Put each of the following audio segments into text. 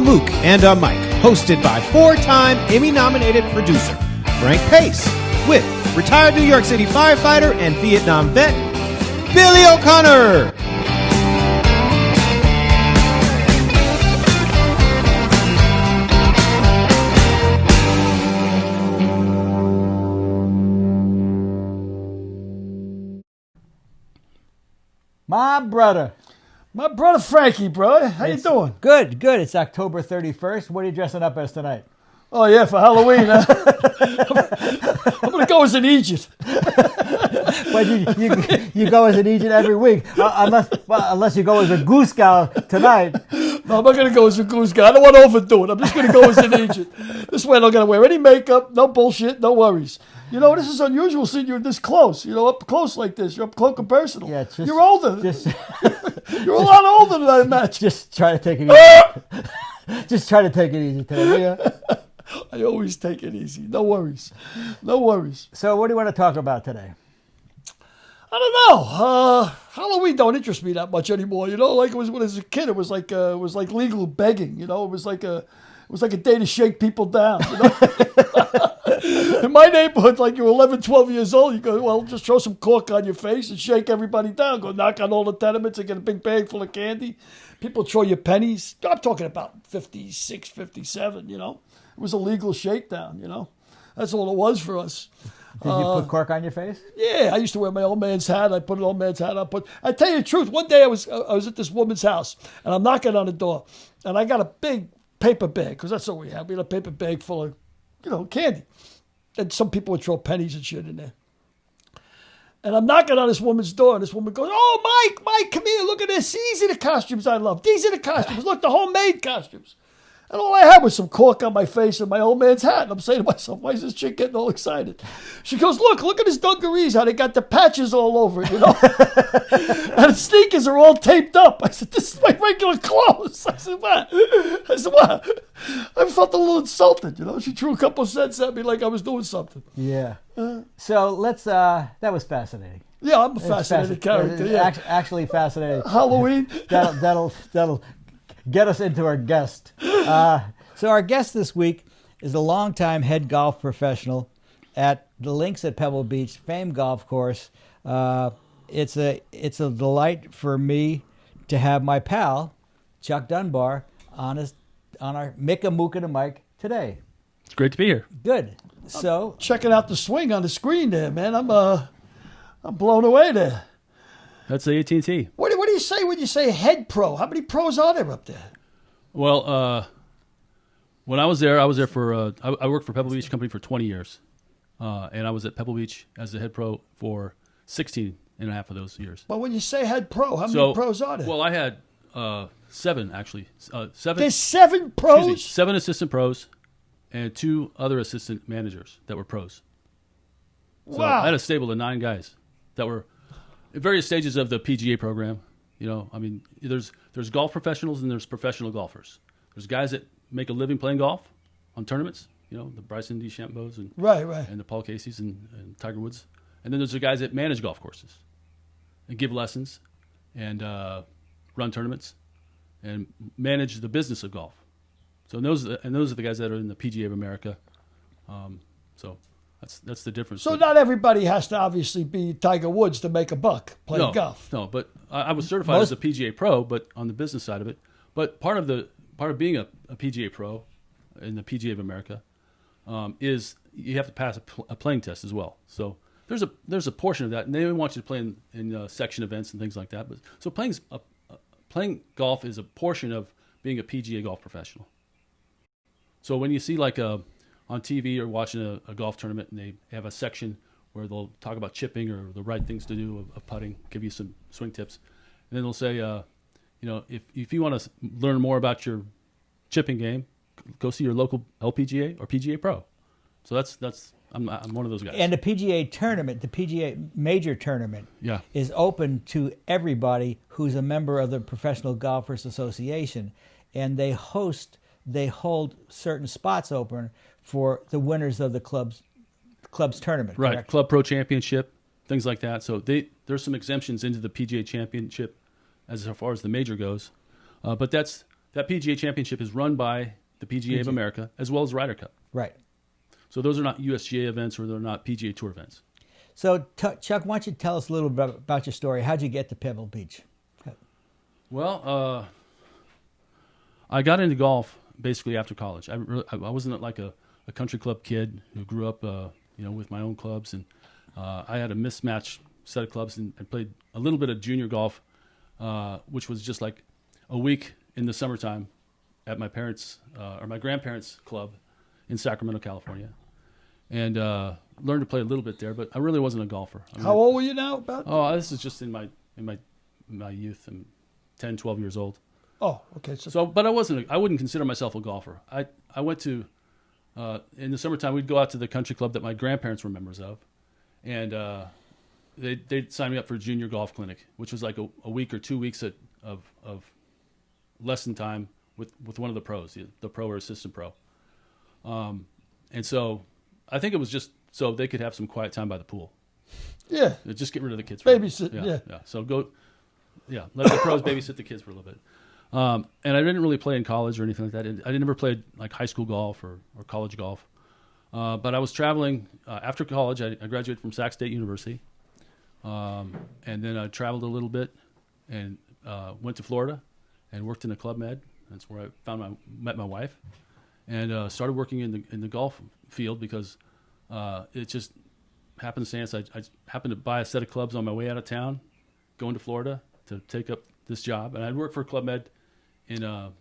Mook, and a Mike, hosted by four-time Emmy-nominated producer Frank Pace, with retired New York City firefighter and Vietnam vet Billy O'Connor. My brother Frankie, bro. How you doing? Good. It's October 31st. What are you dressing up as tonight? Oh, yeah, for Halloween, huh? I'm going to go as an Egypt. But you go as an Egypt every week, unless you go as a goose gal tonight. No, I'm not going to go as a goose guy. I don't want to overdo it. I'm just going to go as an Egypt. This way I don't got to wear any makeup, no bullshit, no worries. You know, this is unusual seeing you this close. You know, up close like this. You're up close and personal. Yeah, you're older. You're a lot older than I imagine. Just try to take it easy. Just try to take it easy today. Yeah. I always take it easy. No worries. So what do you want to talk about today? I don't know. Halloween don't interest me that much anymore. You know, like it was when I was a kid. It was like legal begging. You know, it was like a day to shake people down. You know? In my neighborhood, like you're 11, 12 years old, you go, well, just throw some cork on your face and shake everybody down. Go knock on all the tenements and get a big bag full of candy. People throw you pennies. I'm talking about 56, 57, you know. It was a legal shakedown, you know. That's all it was for us. Did you put cork on your face? Yeah, I used to wear my old man's hat. I put an old man's hat on. I tell you the truth, one day I was at this woman's house, and I'm knocking on the door, and I got a big paper bag, because that's what we had. We had a paper bag full of, you know, candy. And some people would throw pennies and shit in there. And I'm knocking on this woman's door, and this woman goes, "Oh, Mike, come here. Look at this. These are the costumes I love. These are the costumes. Look, the homemade costumes." And all I had was some cork on my face and my old man's hat. And I'm saying to myself, why is this chick getting all excited? She goes, look at his dungarees, how they got the patches all over it, you know? And the sneakers are all taped up. I said, this is my regular clothes. I said, what? I felt a little insulted, you know? She threw a couple of cents at me like I was doing something. Yeah. So let's, that was fascinating. Yeah, I'm a fascinating character. Yeah. Actually fascinating. Halloween. That'll get us into our guest. So our guest this week is a longtime head golf professional at the links at Pebble Beach, famed golf course. It's a delight for me to have my pal Chuck Dunbar on our Mick, a Mook, and a Mike today. It's great to be here. Good. So checking out the swing on the screen there, man. I'm blown away there. That's the AT&T. What do you say when you say head pro? How many pros are there up there? Well, when I was there for I worked for Pebble Beach Company for 20 years, and I was at Pebble Beach as the head pro for 16 and a half of those years. Well, when you say head pro, how many pros are there? Well, I had 7 actually. 7. There's 7 pros. 7 assistant pros, and 2 other assistant managers that were pros. So wow! I had a stable of 9 guys that were at various stages of the PGA program. You know, I mean, there's golf professionals and there's professional golfers. There's guys that make a living playing golf on tournaments. You know, the Bryson DeChambeaus and right, and the Paul Caseys and Tiger Woods. And then there's the guys that manage golf courses and give lessons and run tournaments and manage the business of golf. So those are the guys that are in the PGA of America. So that's the difference. So not everybody has to obviously be Tiger Woods to make a buck playing golf. No, but I was certified as a PGA pro, but on the business side of it. But part of being a PGA pro in the PGA of America is you have to pass a playing test as well. So there's a portion of that, and they want you to play in section events and things like that. But so playing golf is a portion of being a PGA golf professional. So when you see like on TV or watching a golf tournament, and they have a section where they'll talk about chipping or the right things to do of putting, give you some swing tips, and then they'll say, you know, if you want to learn more about your chipping game, go see your local LPGA or PGA pro. So that's I'm one of those guys. And the PGA tournament, the PGA major tournament, yeah, is open to everybody who's a member of the Professional Golfers Association, and they hold certain spots open for the winners of the club's tournament. Right, correct? Club Pro Championship, things like that. So there's some exemptions into the PGA Championship as far as the major goes, but that's that PGA Championship is run by the PGA of America as well as Ryder Cup. Right. So those are not USGA events or they're not PGA Tour events. So, Chuck, why don't you tell us a little bit about your story? How'd you get to Pebble Beach? Well, I got into golf basically after college. I wasn't like a country club kid who grew up, with my own clubs, and I had a mismatched set of clubs and played a little bit of junior golf, which was just like a week in the summertime at my parents' or my grandparents' club in Sacramento, California, and learned to play a little bit there. But I really wasn't a golfer. How old were you now? About? Oh, this is just in my youth. I'm 10, 12 years old. Oh, okay. But I wouldn't consider myself a golfer. I went to, in the summertime, we'd go out to the country club that my grandparents were members of. And they'd sign me up for a junior golf clinic, which was like a week or 2 weeks of lesson time with one of the pros, the pro or assistant pro. And so I think it was just so they could have some quiet time by the pool. Yeah. Just get rid of the kids. Babysit, Yeah. So let the pros babysit the kids for a little bit. And I didn't really play in college or anything like that. I never played like high school golf or college golf. But I was traveling after college. I graduated from Sac State University. And then I traveled a little bit and went to Florida and worked in a Club Med. That's where I met my wife and started working in the golf field because it just happenstance. I happened to buy a set of clubs on my way out of town, going to Florida to take up this job. And I'd worked for Club Med in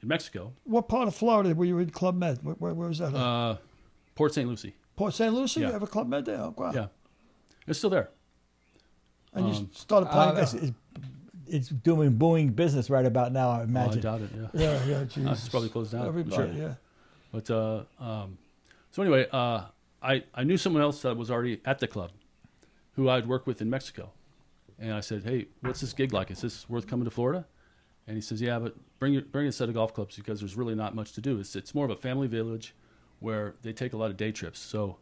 Mexico. What part of Florida were you in Club Med? Where was that? Port St. Lucie. Port St. Lucie? Yeah. You have a Club Med there? Oh, wow. Yeah. It's still there. And you started playing golf? It's doing booming business right about now, I imagine. I doubt it, yeah. Yeah, Jesus. It's probably closed down. Everybody, sure. yeah. But so anyway, I knew someone else that was already at the club who I'd worked with in Mexico. And I said, hey, what's this gig like? Is this worth coming to Florida? And he says, yeah, but bring a set of golf clubs because there's really not much to do. It's more of a family village where they take a lot of day trips. So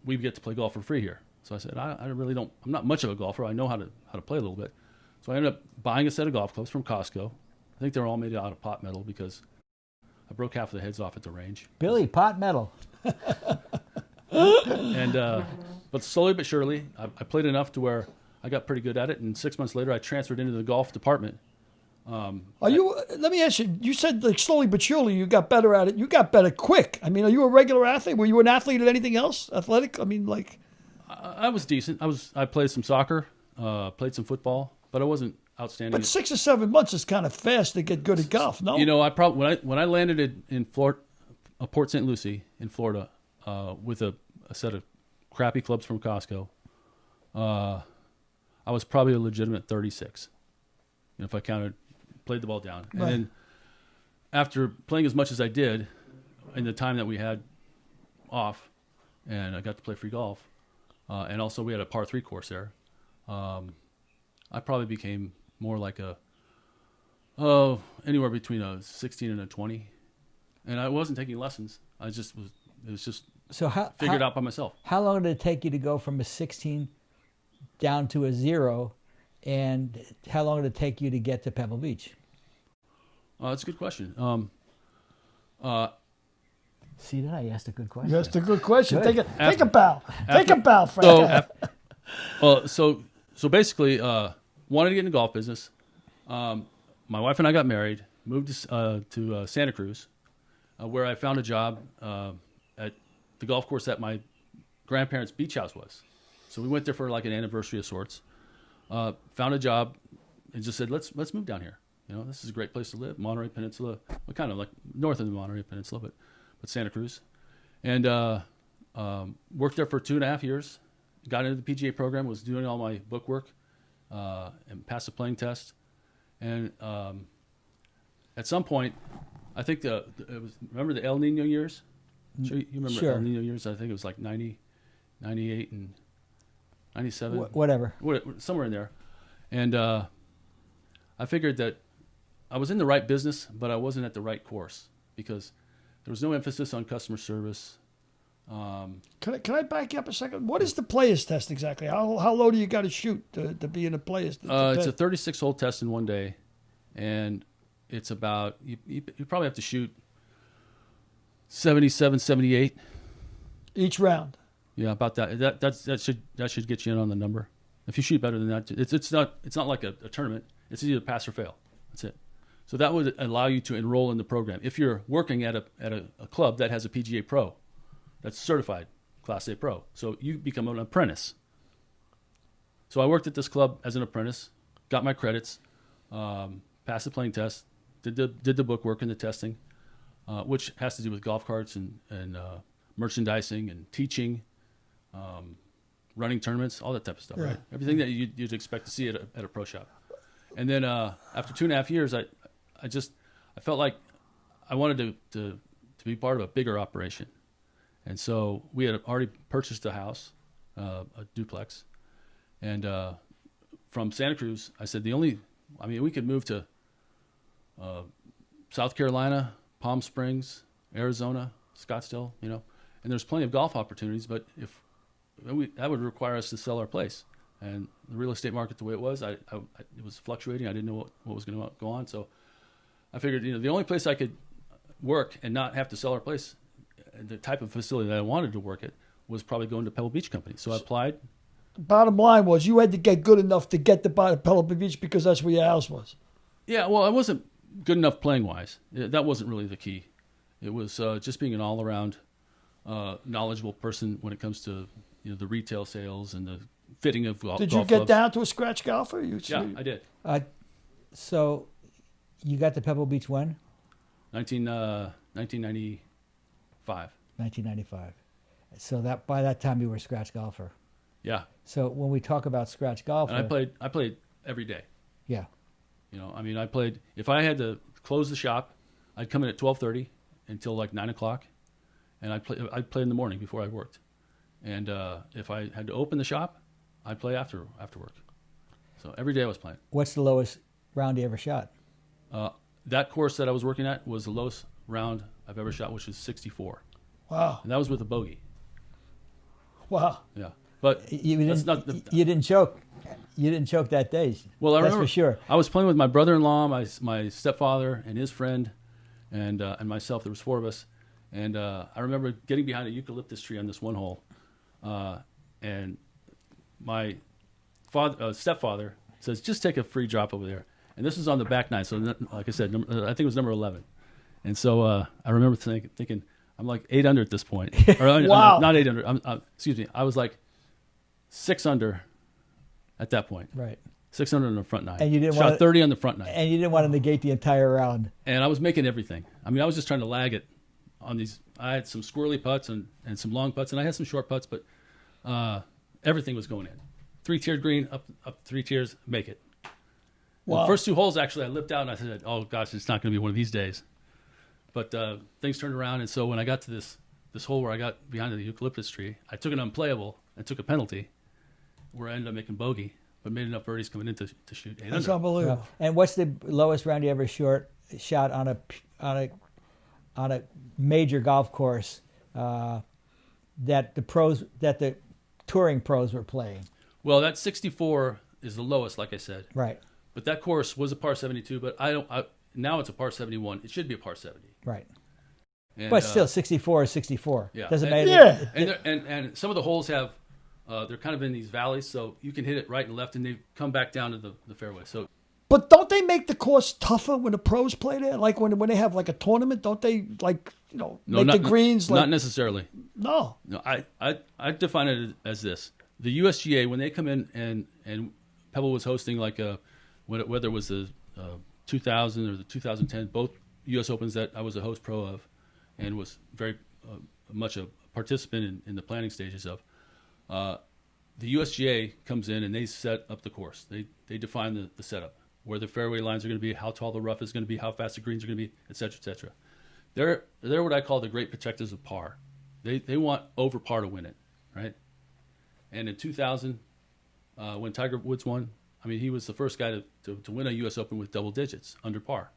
we get to play golf for free here. So I said, I really don't. I'm not much of a golfer. I know how to play a little bit. So I ended up buying a set of golf clubs from Costco. I think they were all made out of pot metal because I broke half of the heads off at the range. Billy, pot metal. And but slowly but surely, I played enough to where I got pretty good at it. And 6 months later, I transferred into the golf department. Let me ask you, you said like slowly but surely you got better at it. You got better quick. I mean, are you a regular athlete? Were you an athlete at anything else? Athletic? I mean, like... I was decent. I played some soccer, played some football, but I wasn't outstanding. But 6 or 7 months is kind of fast to get good at golf, no? You know, when I landed in Port St. Lucie in Florida with a set of crappy clubs from Costco, I was probably a legitimate 36. You know, if I played the ball down. Right. And then after playing as much as I did in the time that we had off, and I got to play free golf, and also we had a par 3 course there, I probably became more like anywhere between a 16 and a 20. And I wasn't taking lessons. It was just figured out by myself. How long did it take you to go from a 16 down to a 0? And how long did it take you to get to Pebble Beach? That's a good question. See that? I asked a good question. You asked a good question. Good. Take a bow. Take a bow, Frank. So basically, wanted to get in the golf business. My wife and I got married, moved to Santa Cruz, where I found a job at the golf course that my grandparents' beach house was. So we went there for like an anniversary of sorts. Found a job and just said, let's move down here. You know, this is a great place to live. Monterey Peninsula, well, kind of like north of the Monterey Peninsula, but Santa Cruz. And worked there for 2.5 years. Got into the PGA program, was doing all my book work, and passed the playing test. And at some point, I think remember the El Nino years? Sure, you remember Sure. El Nino years? I think it was like 90, 98, and 97. Whatever. Somewhere in there. And I figured that I was in the right business, but I wasn't at the right course because there was no emphasis on customer service. Can I back you up a second? What is the players test exactly? How low do you got to shoot to be in a players test? It's a 36-hole test in one day, and it's about you probably have to shoot 77, 78. Each round. Yeah, about that. That should get you in on the number. If you shoot better than that, it's not like a tournament. It's either pass or fail. That's it. So that would allow you to enroll in the program. If you're working at a club that has a PGA Pro, that's certified Class A Pro, so you become an apprentice. So I worked at this club as an apprentice, got my credits, passed the playing test, did the book work and the testing, which has to do with golf carts and merchandising and teaching, running tournaments, all that type of stuff, right? Everything that you'd expect to see at a pro shop. And then after 2.5 years, I felt like I wanted to be part of a bigger operation. And so we had already purchased a house, a duplex. And from Santa Cruz, I said we could move to South Carolina, Palm Springs, Arizona, Scottsdale, and there's plenty of golf opportunities, but that would require us to sell our place. And the real estate market, the way it was, it was fluctuating. I didn't know what was going to go on. So I figured, the only place I could work and not have to sell our place, the type of facility that I wanted to work at, was probably going to Pebble Beach Company. So I applied. Bottom line was you had to get good enough to get to Pebble Beach because that's where your house was. Yeah, well, I wasn't good enough playing-wise. That wasn't really the key. It was just being an all-around knowledgeable person when it comes to the retail sales and the fitting of golf clubs. Did you get down to a scratch golfer? Yeah, I did. So you got to Pebble Beach when? 1995. 1995. So by that time you were a scratch golfer. Yeah. So when we talk about scratch golfer, and I played every day. Yeah. I played. If I had to close the shop, I'd come in at 12:30 until like 9 o'clock, and I'd play in the morning before I worked. And if I had to open the shop, I'd play after work. So every day I was playing. What's the lowest round you ever shot? That course that I was working at was the lowest round I've ever shot, which was 64. Wow. And that was with a bogey. Wow. Yeah. But you didn't choke. You didn't choke that day. Well, I remember for sure. I was playing with my brother-in-law, my stepfather, and his friend, and myself. There was 4 of us, and I remember getting behind a eucalyptus tree on this one hole, and my stepfather says, "Just take a free drop over there." And this was on the back nine, so like I said, I think it was number 11. And so I remember thinking, I'm like 8 under at this point. Or, wow. Not 8 under. Excuse me. I was like 6 under at that point. Right. 6 under on the front nine. And you didn't shot 30 on the front nine. And you didn't want to negate the entire round. And I was making everything. I mean, I was just trying to lag it on these. I had some squirrely putts and some long putts, and I had some short putts, but everything was going in. 3-tiered green, up 3 tiers, make it. Wow. The first 2 holes, actually, I lipped out, and I said, oh, gosh, it's not going to be one of these days. But things turned around, and so when I got to this hole where I got behind the eucalyptus tree, I took an unplayable and took a penalty where I ended up making bogey, but made enough birdies coming in to shoot 8 under. That's unbelievable. Yeah. And what's the lowest round you ever shot on a major golf course that the touring pros were playing? Well, that 64 is the lowest, like I said. Right. But that course was a par 72, but now it's a par 71. It should be a par 70. Right. And, but still, 64 is 64. Yeah. Doesn't matter. Yeah. And some of the holes have, they're kind of in these valleys, so you can hit it right and left, and they come back down to the fairway. So. But don't they make the course tougher when the pros play there? Like when they have like a tournament, don't they make the greens? Not necessarily. No. No, I define it as this: the USGA, when they come in and Pebble was hosting whether it was the 2000 or the 2010, both U.S. Opens that I was a host pro of, and was very much a participant in the planning stages of. The USGA comes in and they set up the course. They define the setup, where the fairway lines are going to be, how tall the rough is going to be, how fast the greens are going to be, et cetera, et cetera. They're what I call the great protectors of par. They want over par to win it, right? And in 2000, when Tiger Woods won, I mean, he was the first guy to win a U.S. Open with double digits under par.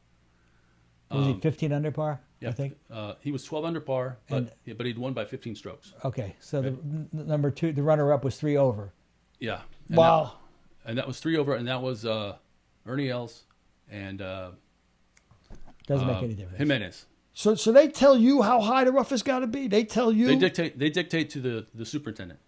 Was he 15 under par? Yeah, I think he was 12 under par, but he'd won by 15 strokes. Okay, so right. The number 2, the runner-up was 3 over. Yeah. And that was 3 over, and that was Ernie Els and Doesn't make any difference. Jimenez. So they tell you how high the rough has got to be? They tell you? They dictate to the superintendent.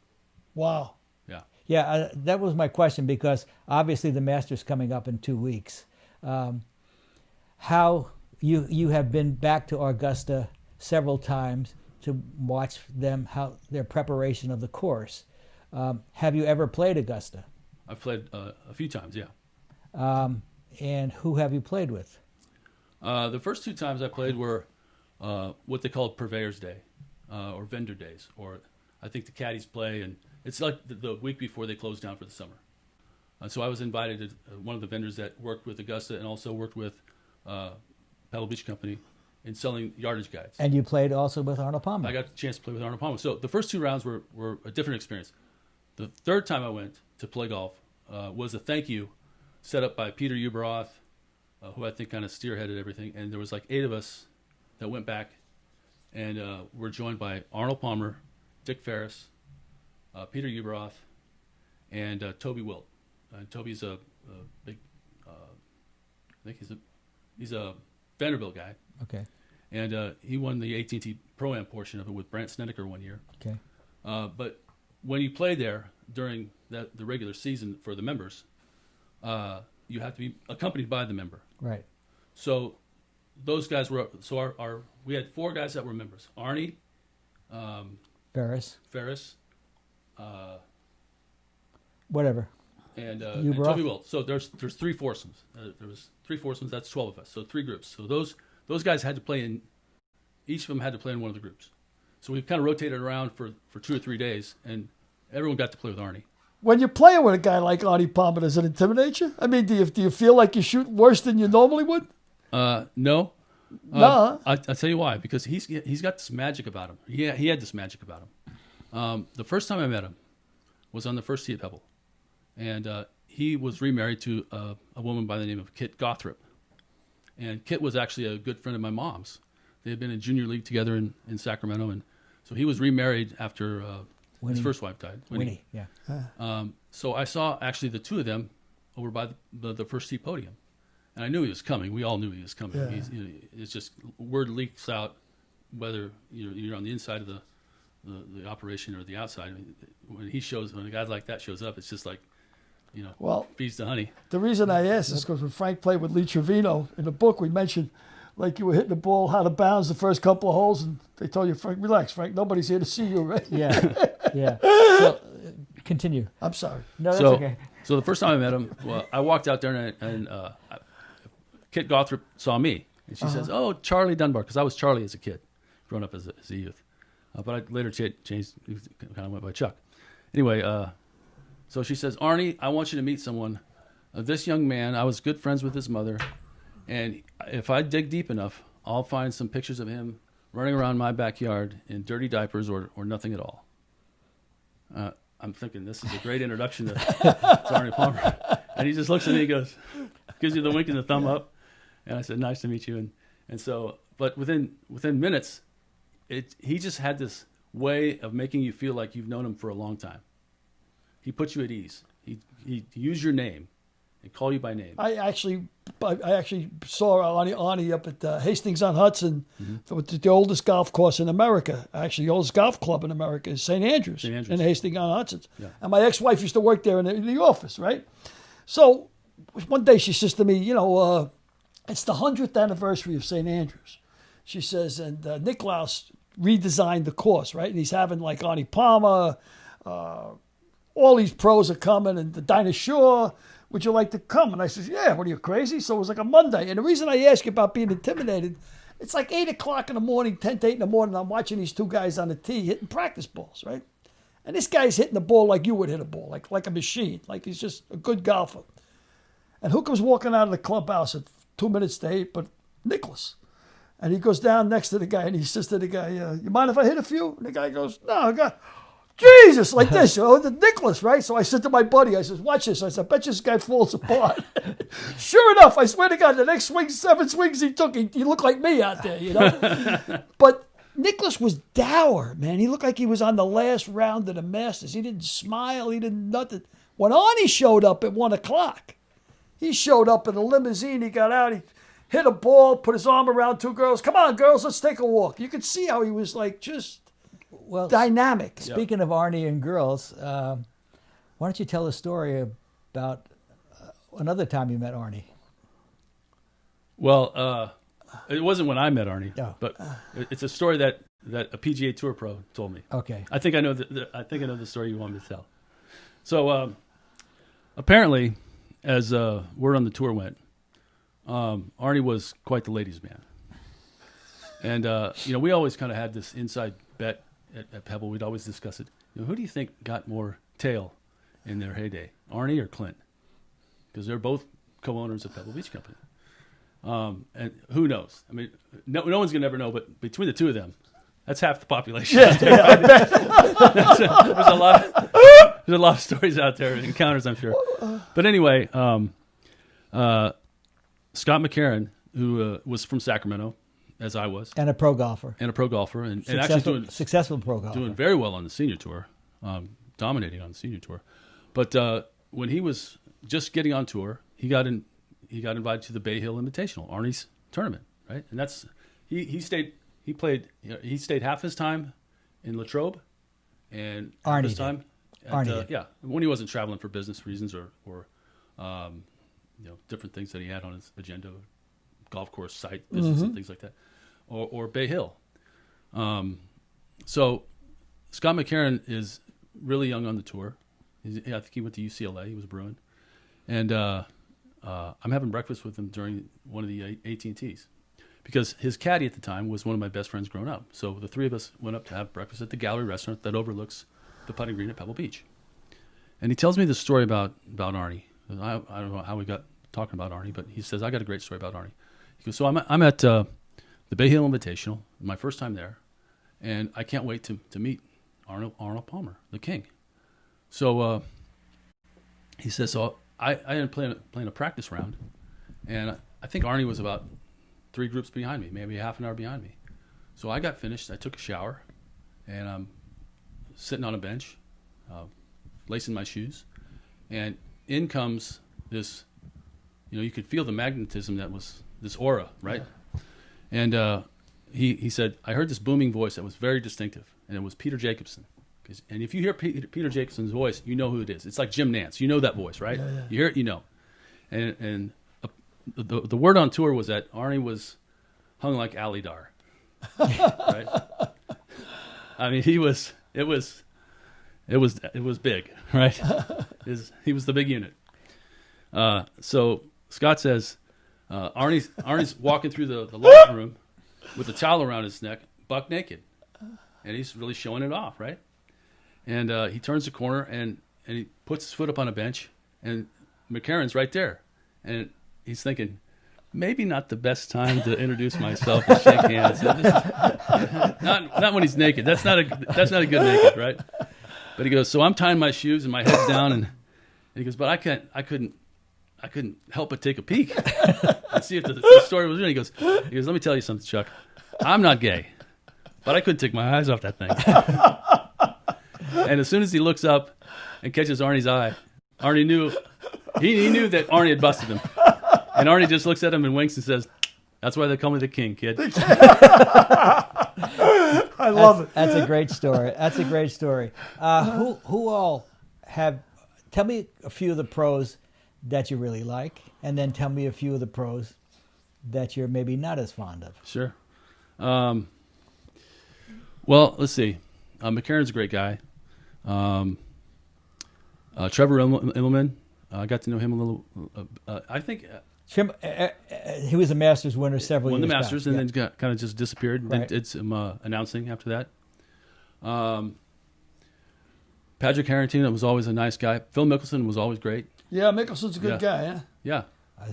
Wow. Yeah. Yeah, that was my question because obviously the Masters coming up in 2 weeks. How you have been back to Augusta several times to watch them, how their preparation of the course. Have you ever played Augusta? I've played a few times, yeah. And who have you played with? The first 2 times I played were what they call Purveyor's Day, or Vendor Days, or I think the caddies play, and it's like the week before they close down for the summer. So I was invited to one of the vendors that worked with Augusta and also worked with Pebble Beach Company in selling yardage guides. And you played also with Arnold Palmer. I got the chance to play with Arnold Palmer. So the first 2 rounds were a different experience. The third time I went to play golf was a thank you set up by Peter Uberoth, who I think kind of spearheaded everything. And there was like 8 of us that went back and were joined by Arnold Palmer, Dick Ferris, Peter Uberoth, and Toby Wilt. Toby's a big, I think he's a Vanderbilt guy. Okay. And he won the AT&T Pro-Am portion of it with Brant Snedeker one year. Okay. But when you play there during the regular season for the members, you have to be accompanied by the member. Right. So those guys were we had 4 guys that were members: Arnie, Ferris. Whatever. And Toby Wilt. So there's 3 foursomes. There was 3 foursomes. That's 12 of us. So 3 groups. So those guys had to play in. Each of them had to play in one of the groups. So we kind of rotated around for 2 or 3 days, and everyone got to play with Arnie. When you're playing with a guy like Arnie Palmer, does it intimidate you? I mean, do you feel like you shoot worse than you normally would? No. No. I'll tell you why. Because he's got this magic about him. He had this magic about him. The first time I met him was on the first tee at Pebble. And he was remarried to a woman by the name of Kit Gothrop. And Kit was actually a good friend of my mom's. They had been in junior league together in Sacramento. And so he was remarried after his first wife died. Winnie, yeah. So I saw actually the 2 of them over by the first tee podium. And I knew he was coming. We all knew he was coming. Yeah. It's just word leaks out whether you're on the inside of the operation or the outside. I mean, when a guy like that shows up, it's just like, bees to honey. The reason I asked is because when Frank played with Lee Trevino, in the book we mentioned, like you were hitting the ball out of bounds the first couple of holes, and they told you, Frank, relax, Frank, nobody's here to see you, right? Yeah, yeah. So, continue. I'm sorry. No, that's okay. So the first time I met him, I walked out there and Kit Gothrop saw me, and she says, "Oh, Charlie Dunbar," because I was Charlie as a kid, growing up as a youth. But I later changed, kind of went by Chuck. Anyway, so she says, "Arnie, I want you to meet someone. This young man, I was good friends with his mother, and if I dig deep enough, I'll find some pictures of him running around my backyard in dirty diapers or nothing at all." I'm thinking this is a great introduction to Arnie Palmer. And he just looks at me and gives you the wink and the thumb up. And I said, "Nice to meet you." And so, but within minutes, he just had this way of making you feel like you've known him for a long time. He put you at ease. He used your name and call you by name. I actually saw Arnie up at Hastings on Hudson, the oldest golf course in America. Actually, the oldest golf club in America is St. Andrews in Hastings on Hudson. Yeah. And my ex-wife used to work there in the office, right? So one day she says to me, it's the 100th anniversary of St. Andrews. She says, and Nick Laus redesigned the course, right? And he's having like Arnie Palmer, all these pros are coming, and the Dinah Shore. Would you like to come? And I said, yeah, what are you, crazy? So it was like a Monday. And the reason I ask you about being intimidated, it's like 8 o'clock in the morning, 10 to 8 in the morning. I'm watching these 2 guys on the tee hitting practice balls, right? And this guy's hitting the ball like you would hit a ball, like a machine, like he's just a good golfer. And who comes walking out of the clubhouse at 2 minutes to 8 but Nicholas? And he goes down next to the guy and he says to the guy, you mind if I hit a few? And the guy goes, no, God. Jesus, like this, the Nicholas, right? So I said to my buddy, I said, watch this. I said, I bet you this guy falls apart. Sure enough, I swear to God, the next 7 swings he took, he looked like me out there, But Nicholas was dour, man. He looked like he was on the last round of the Masters. He didn't smile. He didn't nothing. When Arnie showed up at 1 o'clock, he showed up in a limousine. He got out. hit a ball, put his arm around two girls. Come on, girls, let's take a walk. You could see how he was like just dynamic. Speaking of Arnie and girls, why don't you tell a story about another time you met Arnie? Well, it wasn't when I met Arnie, but it's a story that a PGA Tour pro told me. Okay. I think I know the story you want me to tell. So apparently, as word on the tour went, Arnie was quite the ladies' man, and we always kind of had this inside bet at Pebble. We'd always discuss it. Who do you think got more tail in their heyday, Arnie or Clint? Because they're both co-owners of Pebble Beach Company. And who knows? I mean, no one's gonna ever know. But between the two of them, that's half the population. There's a lot of stories out there, encounters, I'm sure. But anyway, Scott McCarron, who was from Sacramento, as I was, and a pro golfer, and actually successful pro golfer, doing very well on the senior tour, dominating on the senior tour. But when he was just getting on tour, he got invited to the Bay Hill Invitational, Arnie's tournament, right? And that's he stayed half his time in Latrobe, and half his time when he wasn't traveling for business reasons or different things that he had on his agenda, golf course site business and things like that, or Bay Hill. So Scott McCarron is really young on the tour. I think he went to UCLA. He was a Bruin, and I'm having breakfast with him during one of the AT&Ts because his caddy at the time was one of my best friends growing up. So the three of us went up to have breakfast at the Gallery restaurant that overlooks the putting green at Pebble Beach. And he tells me this story about Arnie. I don't know how we got talking about Arnie, but he says, I got a great story about Arnie. He goes, so I'm at the Bay Hill Invitational, my first time there, and I can't wait to meet Arnold Palmer, the king. So he says, so I ended up playing a practice round, and I think Arnie was about 3 groups behind me, maybe half an hour behind me. So I got finished, I took a shower, and I'm sitting on a bench, lacing my shoes, and in comes this, you could feel the magnetism that was this aura, right? Yeah. And he said, I heard this booming voice that was very distinctive, and it was Peter Jacobson. And if you hear Peter Jacobson's voice, you know who it is. It's like Jim Nance. You know that voice, right? Yeah. You hear it, you know. And the word on tour was that Arnie was hung like Alidar, right? I mean, it was big, right? He was the big unit. So Scott says Arnie's walking through the locker room with a towel around his neck, buck naked, and he's really showing it off, right? And he turns the corner and he puts his foot up on a bench, and McCarron's right there, and he's thinking, maybe not the best time to introduce myself and shake hands. Not when he's naked. That's not a good naked, right? But he goes, so I'm tying my shoes and my head's down, and he goes, but I couldn't help but take a peek and see if the story was real. He goes, let me tell you something, Chuck. I'm not gay, but I couldn't take my eyes off that thing. And as soon as he looks up and catches Arnie's eye, Arnie knew he knew that Arnie had busted him. And Arnie just looks at him and winks and says, that's why they call me the king, kid. I love it. That's a great story. That's a great story. Who all have, tell me a few of the pros that you really like, and then tell me a few of the pros that you're maybe not as fond of. Sure. Well, let's see. McCarron's a great guy. Trevor Immelman, I got to know him a little. I think he was a Masters winner several years back. Won the Masters back. and then kind of just disappeared. Right. And did some announcing after that. Patrick Harrington was always a nice guy. Phil Mickelson was always great. Yeah, Mickelson's a good guy, yeah? Yeah.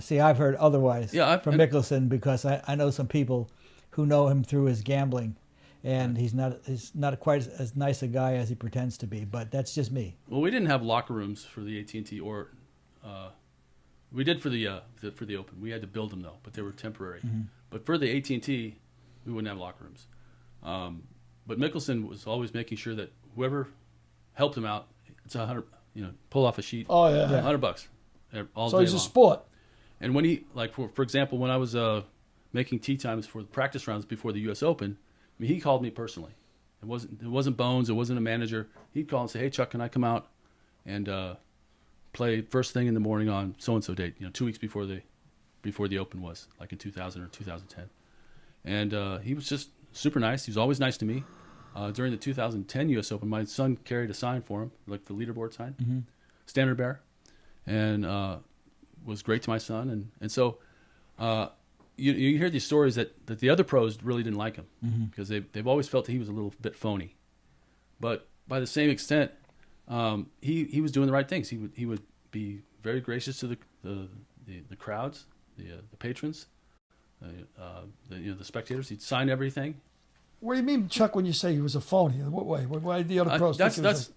See, I've heard otherwise from Mickelson because I know some people who know him through his gambling, and he's not quite as nice a guy as he pretends to be, but that's just me. Well, we didn't have locker rooms for the AT&T, or we did for the Open. We had to build them though, but they were temporary. Mm-hmm. But for the AT&T, we wouldn't have locker rooms. But Mickelson was always making sure that whoever helped him out, it's $100. Pull off a sheet. Oh yeah, $100 all so day he's long. a sport. And when he, like for example, when I was making tee times for the practice rounds before the U.S. Open, I mean, he called me personally. It wasn't Bones. It wasn't a manager. He'd call and say, "Hey, Chuck, can I come out and play first thing in the morning on so and so date?" 2 weeks before the Open was, like in 2000 or 2010. And he was just super nice. He was always nice to me. During the 2010 U.S. Open, my son carried a sign for him, like the leaderboard sign, Standard Bearer, and was great to my son. And so you hear these stories that the other pros really didn't like him because they've always felt that he was a little bit phony. But by the same extent, he was doing the right things. He would be very gracious to the crowds, the patrons, the spectators. He'd sign everything. What do you mean, Chuck, when you say he was a phony? In what way? Why did the other pros think he was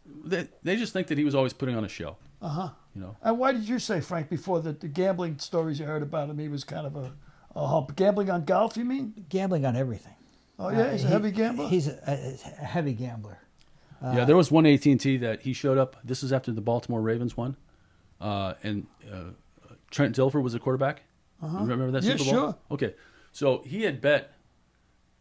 they just think that he was always putting on a show. And why did you say, Frank, before that the gambling stories you heard about him, he was kind of a hump? Gambling on golf, you mean? Gambling on everything. Oh, yeah? He's a heavy gambler? He's a heavy gambler. Yeah, there was one AT&T that he showed up. This is after the Baltimore Ravens won. And Trent Dilfer was the quarterback. You remember that Super Bowl? Sure. Okay. So he had bet,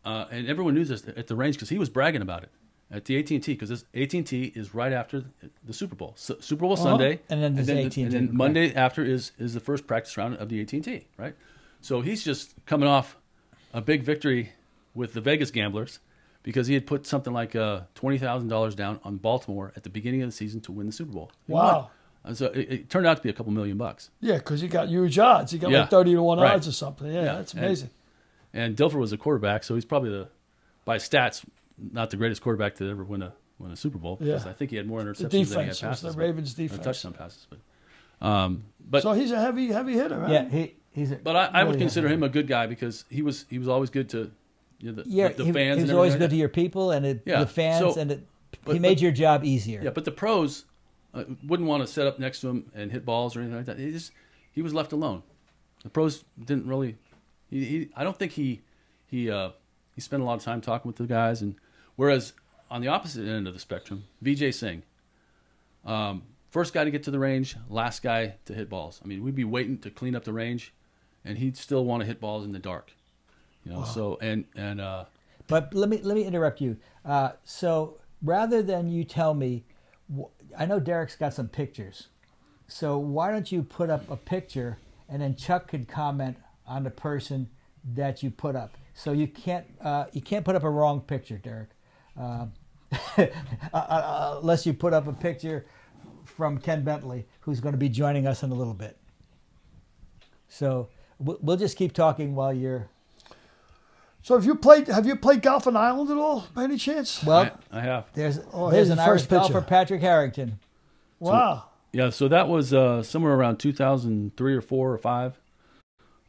and everyone knew this at the range because he was bragging about it at the AT&T, because this AT&T is right after the Super Bowl. So, Super Bowl Sunday, and then AT&T. And then Monday after is the first practice round of the AT&T, right? So he's just coming off a big victory with the Vegas gamblers because he had put something like $20,000 down on Baltimore at the beginning of the season to win the Super Bowl. He wow. won. So it turned out to be a couple $1 million. Yeah, because he got huge odds. He got like 30-1 odds or something. Yeah, that's amazing. And Dilfer was a quarterback, so he's probably by stats not the greatest quarterback to ever win a Super Bowl. Because I think he had more interceptions than he had passes. Was the Ravens' defense. Touchdown passes, but so he's a heavy hitter, right? Yeah, he's. But I would consider him a good guy because he was always good to the fans. He was always good to your people and the fans, he made your job easier. Yeah, but the pros wouldn't want to set up next to him and hit balls or anything like that. He was left alone. The pros didn't really. I don't think he spent a lot of time talking with the guys, and whereas on the opposite end of the spectrum, Vijay Singh, first guy to get to the range, last guy to hit balls. I mean, we'd be waiting to clean up the range, and he'd still want to hit balls in the dark. Wow. So and but let me interrupt you. So rather than you tell me, I know Derek's got some pictures. So why don't you put up a picture, and then Chuck could comment on the person that you put up. So you can't put up a wrong picture, Derek, unless you put up a picture from Ken Bentley, who's going to be joining us in a little bit. So we'll just keep talking while you're. So have you played golf on Ireland at all, by any chance? Well, I have. There's an Irish golfer, Patrick Harrington. Wow. So that was somewhere around 2003 or 4 or 5.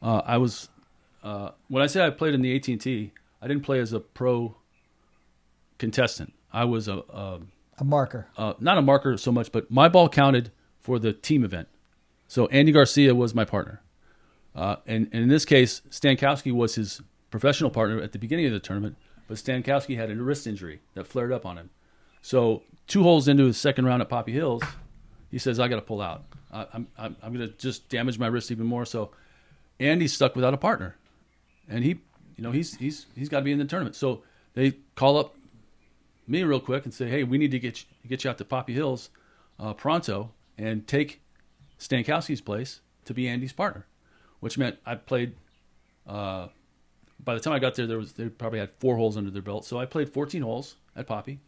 I was when I say I played in the AT&T, I didn't play as a pro contestant. I was a marker. Not a marker so much, but my ball counted for the team event. So Andy Garcia was my partner, and in this case, Stankowski was his professional partner at the beginning of the tournament. But Stankowski had a wrist injury that flared up on him. So 2 holes into his second round at Poppy Hills, he says, "I got to pull out. I'm going to just damage my wrist even more." So Andy's stuck without a partner, and he's got to be in the tournament. So they call up me real quick and say, "Hey, we need to get you out to Poppy Hills pronto and take Stankowski's place to be Andy's partner," which meant I played. By the time I got there, they probably had 4 holes under their belt. So I played 14 holes at Poppy,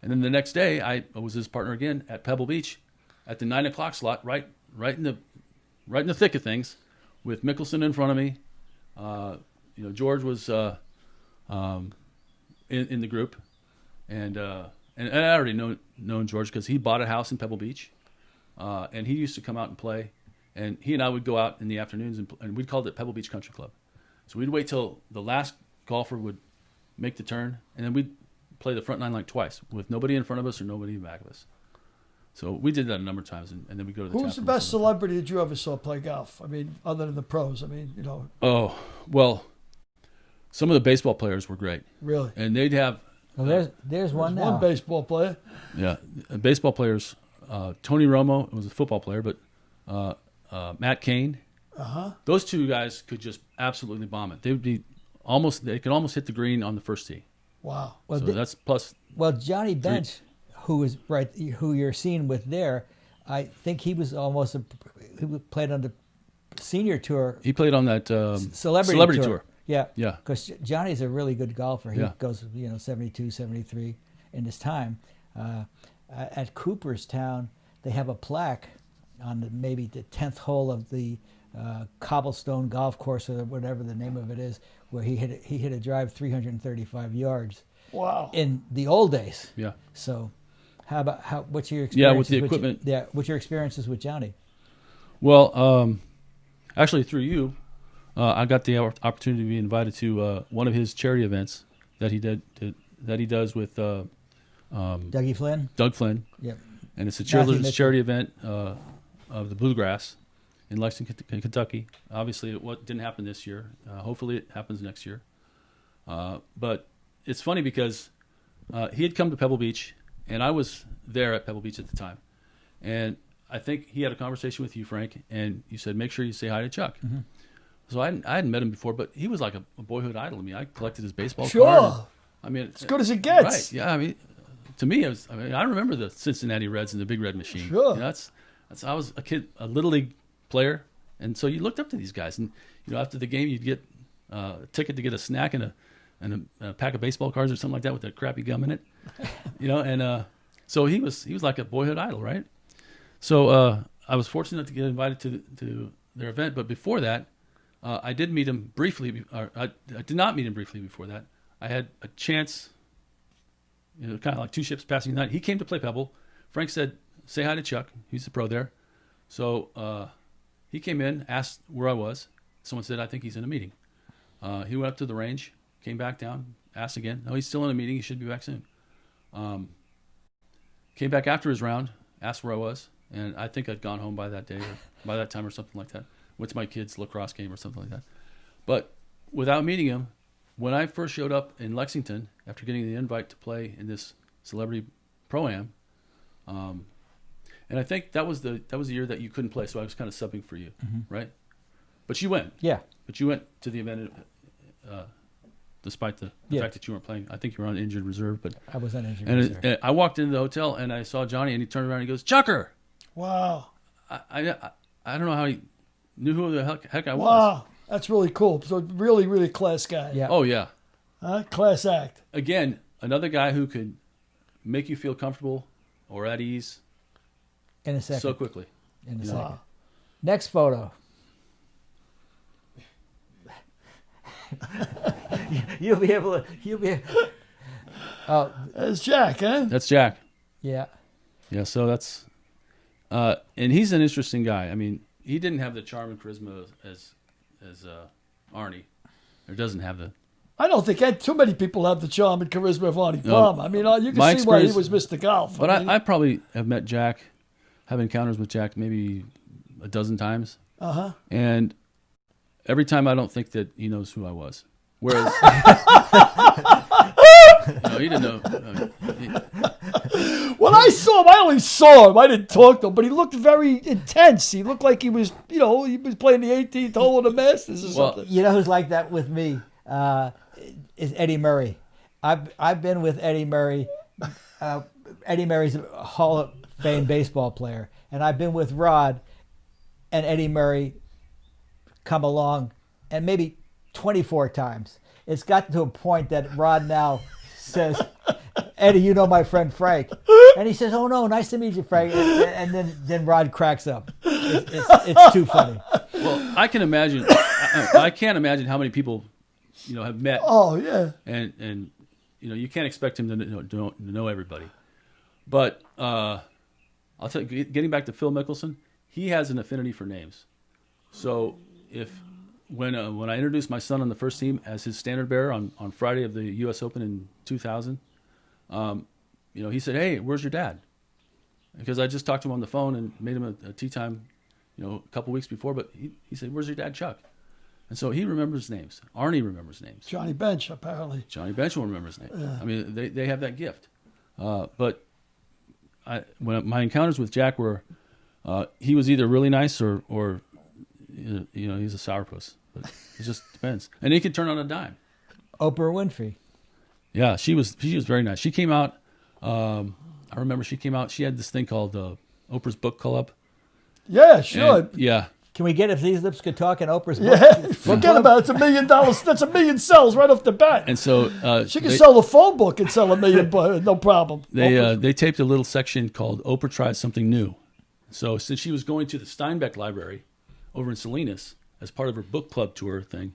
and then the next day I was his partner again at Pebble Beach at the 9 o'clock slot, right in the thick of things, with Mickelson in front of me. George was in the group, and I already known George because he bought a house in Pebble Beach, and he used to come out and play, and he and I would go out in the afternoons and we'd call it Pebble Beach Country Club. So we'd wait till the last golfer would make the turn, and then we'd play the front 9 like twice with nobody in front of us or nobody in back of us. So we did that a number of times, and then we go to the. Who's the best celebrity that you ever saw play golf? I mean, other than the pros. I mean, Oh well, some of the baseball players were great. Really? And they'd have. Well, there's one now. One baseball player. Yeah, baseball players. Tony Romo was a football player, but Matt Cain. Those two guys could just absolutely bomb it. They would be they could almost hit the green on the first tee. Wow. Well, So that's plus. Well, Johnny Bench, who you're seeing with there, I think he was he played on the senior tour. He played on that Celebrity tour. Yeah. Yeah. Because Johnny's a really good golfer. He Yeah. goes, 72, 73 in his time. At Cooperstown, they have a plaque on maybe the 10th hole of the cobblestone golf course or whatever the name of it is, where he hit a drive 335 yards. Wow. In the old days. Yeah. So, what's your experience? Yeah, with the equipment. What's your experiences with Johnny? Well, actually, through you, I got the opportunity to be invited to one of his charity events that he does with Dougie Flynn. Doug Flynn. Yep. And it's a Matthew Mitchell. charity event of the Bluegrass in Lexington, Kentucky. Obviously, it didn't happen this year. Hopefully, it happens next year. But it's funny because he had come to Pebble Beach, and I was there at Pebble Beach at the time. And I think he had a conversation with you, Frank, and you said, make sure you say hi to Chuck. Mm-hmm. So I hadn't met him before, but he was like a boyhood idol to me. I collected his baseball Sure. card. I mean, As good as it gets. Right. Yeah. I mean, to me, I remember the Cincinnati Reds and the Big Red Machine. Sure. You know, I was a kid, a little league player, and so you looked up to these guys. And after the game, you'd get a ticket to get a snack and a pack of baseball cards or something like that with that crappy gum in it. And so he was like a boyhood idol, right? So I was fortunate to get invited to their event, but before that, I did meet him briefly. I did not meet him briefly before that. I had a chance, kind of like two ships passing the night. He came to play Pebble. Frank said, say hi to Chuck. He's the pro there. So he came in, asked where I was. Someone said, I think he's in a meeting. He went up to the range, came back down, asked again. No, he's still in a meeting. He should be back soon. Came back after his round, asked where I was, and I think I'd gone home by that day or by that time or something like that. Went to my kid's lacrosse game or something like that. But without meeting him, when I first showed up in Lexington after getting the invite to play in this celebrity pro-am, and I think that was the year that you couldn't play, so I was kind of subbing for you, right? But you went. Yeah. But you went to the event despite the fact that you weren't playing. I think you were on injured reserve, but I was on injured and reserve. and I walked into the hotel and I saw Johnny, and he turned around and he goes, "Chucker." Wow. I don't know how he knew who the heck I was. Wow. That's really cool. So really, really class guy. Yeah. Oh yeah. Class act. Again, another guy who could make you feel comfortable or at ease In a second. so quickly. In a You know. second. Next photo. You'll be able to. Oh, That's Jack, huh? That's Jack. yeah. Yeah, so that's and he's an interesting guy. I mean, he didn't have the charm and charisma as Arnie, or doesn't have the. I don't think too many people have the charm and charisma of Arnie No. Palmer. I mean, you My can see why he experience- was Mr. Golf. But mean, I probably have met Jack, have encounters with Jack maybe a dozen times, and every time I don't think that he knows who I was. Whereas, he didn't know. when I saw him, I only saw him. I didn't talk to him, but he looked very intense. He looked like he was, he was playing the 18th hole of the Masters or Well, something. You know who's like that with me? Is Eddie Murray. I've been with Eddie Murray. Eddie Murray's a Hall of Fame baseball player, and I've been with Rod and Eddie Murray come along, and maybe 24 times. It's gotten to a point that Rod now says, Eddie, you know my friend Frank. And he says, oh, no, nice to meet you, Frank. And then Rod cracks up. It's too funny. Well, I can imagine. I can't imagine how many people, have met. Oh, yeah. And you can't expect him to know everybody. But I'll tell you, getting back to Phil Mickelson, he has an affinity for names. So when I introduced my son on the first team as his standard bearer on Friday of the U.S. Open in 2000, he said, "Hey, where's your dad?" Because I just talked to him on the phone and made him a tea time, a couple weeks before. But he said, "Where's your dad, Chuck?" And so he remembers names. Arnie remembers names. Johnny Bench, apparently. Johnny Bench will remember his name. Yeah. I mean, they have that gift. But when my encounters with Jack were, he was either really nice or he's a sourpuss. But it just depends. And he can turn on a dime. Oprah Winfrey. Yeah, she was very nice. She came out. I remember she came out. She had this thing called Oprah's Book Club. Yeah, sure. And, yeah. Can we get If These Lips Could Talk in Oprah's book? Yeah, forget about it. It's $1 million. That's $1 million sells right off the bat. And so she can sell the phone book and sell $1 million, no problem. They taped a little section called Oprah Tries Something New. So since she was going to the Steinbeck Library over in Salinas as part of her book club tour thing,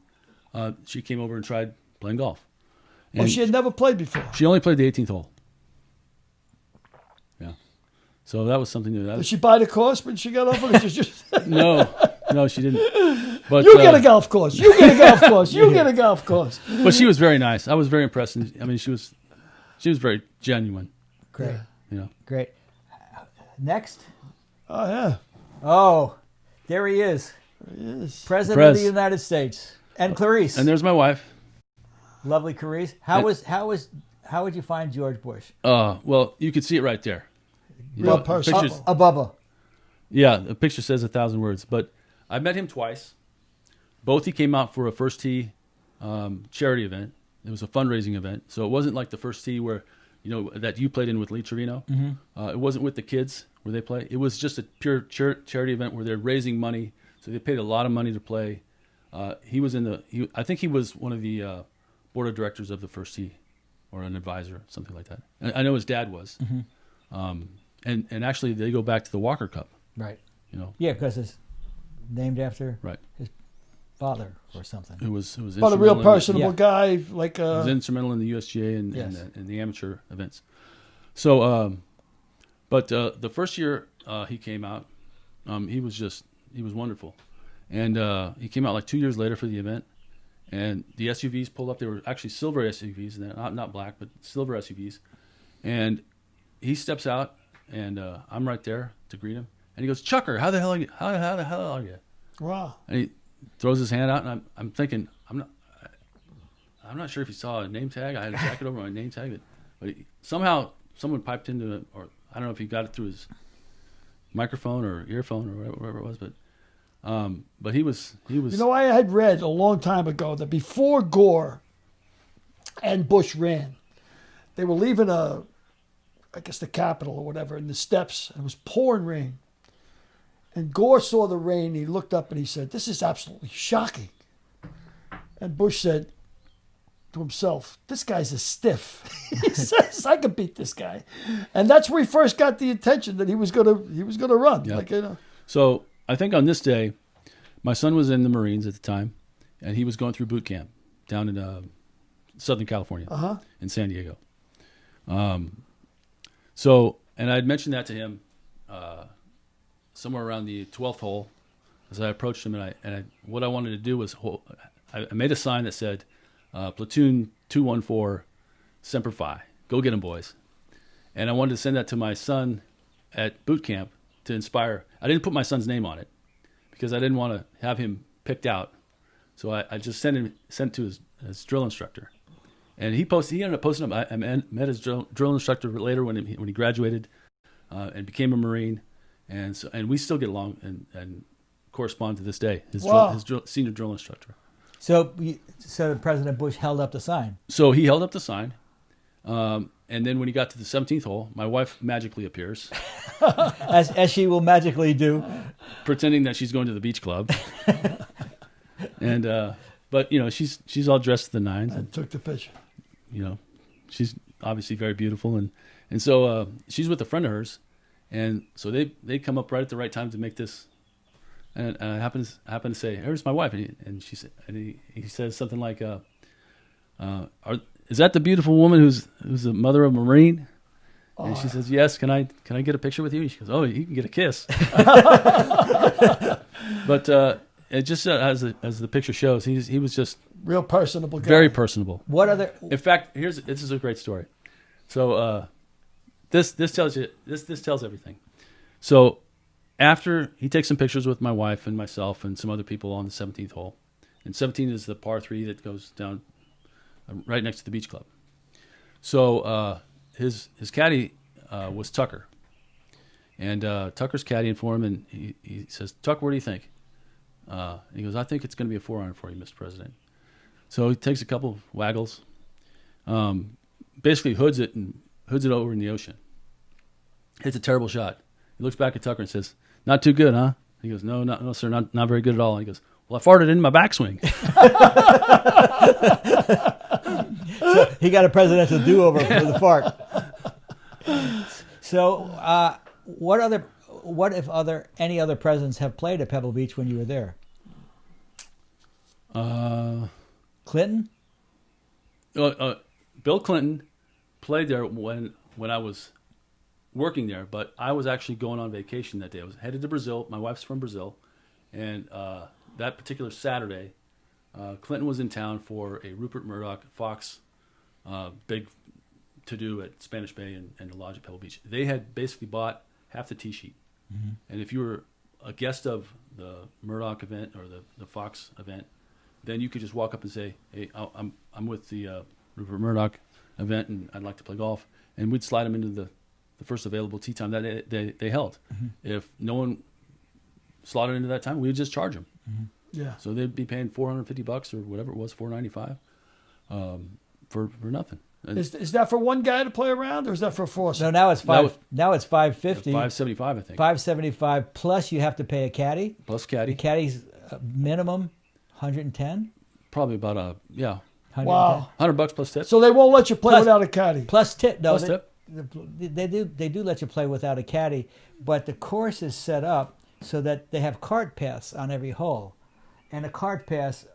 she came over and tried playing golf. And she had never played before. She only played the 18th hole. Yeah. So that was something new. Did she buy the course when she got off? Or just No, she didn't. But you get a golf course. You get a golf course. You get a golf course. But she was very nice. I was very impressed. I mean, she was very genuine. Great. Great. Next. Oh, yeah. Oh, there he is. President of the United States. And Clarice. And there's my wife. Lovely Clarice. How would you find George Bush? Well, you could see it right there. Real person. A Bubba. Yeah, the picture says 1,000 words. But I met him twice. Both he came out for a First Tee charity event. It was a fundraising event. So it wasn't like the First Tee where, that you played in with Lee Trevino. Mm-hmm. It wasn't with the kids where they play. It was just a pure charity event where they're raising money. So they paid a lot of money to play. He was I think he was one of the board of directors of the First Tee, or an advisor, something like that. I know his dad was. Mm-hmm. And actually they go back to the Walker Cup. Right. Yeah, because it's named after his father or something. It was but a real personable guy, like he was instrumental in the USGA and the amateur events. So, but the first year he came out, he was wonderful, and he came out like 2 years later for the event, and the SUVs pulled up. They were actually silver SUVs, and not black, but silver SUVs, and he steps out, and I'm right there to greet him. And he goes, "Chucker, how the hell are you? How the hell are you?" Wow. And he throws his hand out, and I'm thinking, I'm not sure if he saw a name tag. I had a jacket over my name tag, but somehow someone piped into it, or I don't know if he got it through his microphone or earphone or whatever it was, but he was. I had read a long time ago that before Gore and Bush ran, they were leaving the Capitol or whatever, in the steps, and it was pouring rain. And Gore saw the rain, he looked up and he said, "This is absolutely shocking." And Bush said to himself, "This guy's a stiff." He says, "I could beat this guy." And that's where he first got the attention that he was gonna run. Yeah. So I think on this day, my son was in the Marines at the time, and he was going through boot camp down in Southern California, in San Diego. So, and I had mentioned that to him somewhere around the 12th hole as I approached him, and what I wanted to do was I made a sign that said, "Platoon 214, Semper Fi. Go get 'em, boys." And I wanted to send that to my son at boot camp to inspire. I didn't put my son's name on it because I didn't want to have him picked out. So I just sent it to his drill instructor. And he ended up posting up. I met his drill instructor later when he graduated and became a Marine, and we still get along and correspond to this day. His senior drill instructor. So President Bush held up the sign. So he held up the sign, and then when he got to the 17th hole, my wife magically appears, as she will magically do, pretending that she's going to the beach club, and but she's all dressed to the nines and took the picture. She's obviously very beautiful, and so she's with a friend of hers, and so they come up right at the right time to make this, and I happen to say, "Here's my wife," and he says something like, "Is that the beautiful woman who's the mother of a Marine?" And she says, "Yes. Can I get a picture with you?" And she goes, "Oh, you can get a kiss." But it just as the picture shows, he was just real personable guy. Very personable. What other? In fact, this is a great story. So this tells everything. So after he takes some pictures with my wife and myself and some other people on the 17th hole, and 17 is the par 3 that goes down right next to the beach club. So his caddy was Tucker, and Tucker's caddying for him, and he says, "Tuck, what do you think?" He goes, I think it's going to be a 4-iron for you, Mr. President. So he takes a couple of waggles, basically hoods it over in the ocean. It's a terrible shot. He looks back at Tucker and says, "Not too good, huh?" He goes, "No, sir, not very good at all." He goes, "Well, I farted in my backswing." So he got a presidential do-over for the fart. So, what if any other presidents have played at Pebble Beach when you were there? Clinton? Bill Clinton played there when I was working there, but I was actually going on vacation that day. I was headed to Brazil. My wife's from Brazil, and that particular Saturday, Clinton was in town for a Rupert Murdoch Fox big to-do at Spanish Bay and the lodge at Pebble Beach. They had basically bought half the tee sheet, and if you were a guest of the Murdoch event or the Fox event, then you could just walk up and say, "Hey, I'm with the Rupert Murdoch event, and I'd like to play golf," and we'd slide them into the first available tee time that they held. If no one slotted into that time, we'd just charge them. Yeah. So they'd be paying $450 or whatever it was, $495, for nothing. And Is that for one guy to play around, or is that for a foursome? No, now it's now it's $550. $575, I think. $575 plus you have to pay a caddy. Plus caddy. The caddy's minimum $110. Probably about Wow. $100 plus tip. So they won't let you play Plus- without a caddy. Plus tip. No, Plus tip. They do let you play without a caddy, but the course is set up so that they have cart paths on every hole, and a cart path,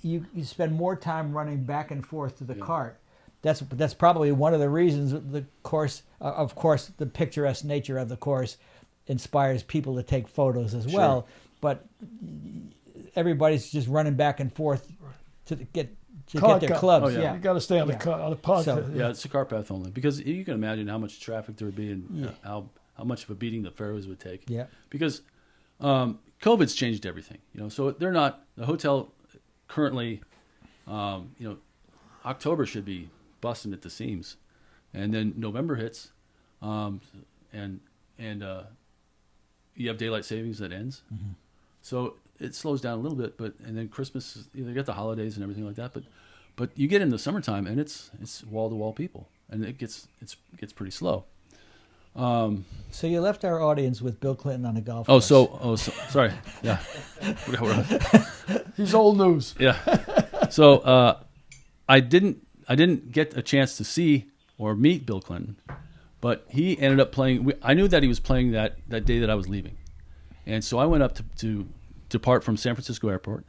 you spend more time running back and forth to the cart. That's probably one of the reasons the course, of course, the picturesque nature of the course inspires people to take photos as well. But everybody's just running back and forth to get their clubs. Oh, yeah. You got to stay on the pod. So- Yeah, it's a cart path only, because you can imagine how much traffic there would be and how much of a beating the fairways would take. Yeah. Because COVID's changed everything. So they're not the hotel currently. October should be busting at the seams, and then November hits, and you have daylight savings that ends. So it slows down a little bit, and then Christmas, you get the holidays and everything like that. But you get in the summertime, and it's wall to wall people, and it gets pretty slow. So you left our audience with Bill Clinton on a golf Oh, course. sorry. Yeah. He's old news. Yeah. So I didn't get a chance to see or meet Bill Clinton, but he ended up playing. I knew that he was playing that day that I was leaving, and so I went up to depart from San Francisco Airport,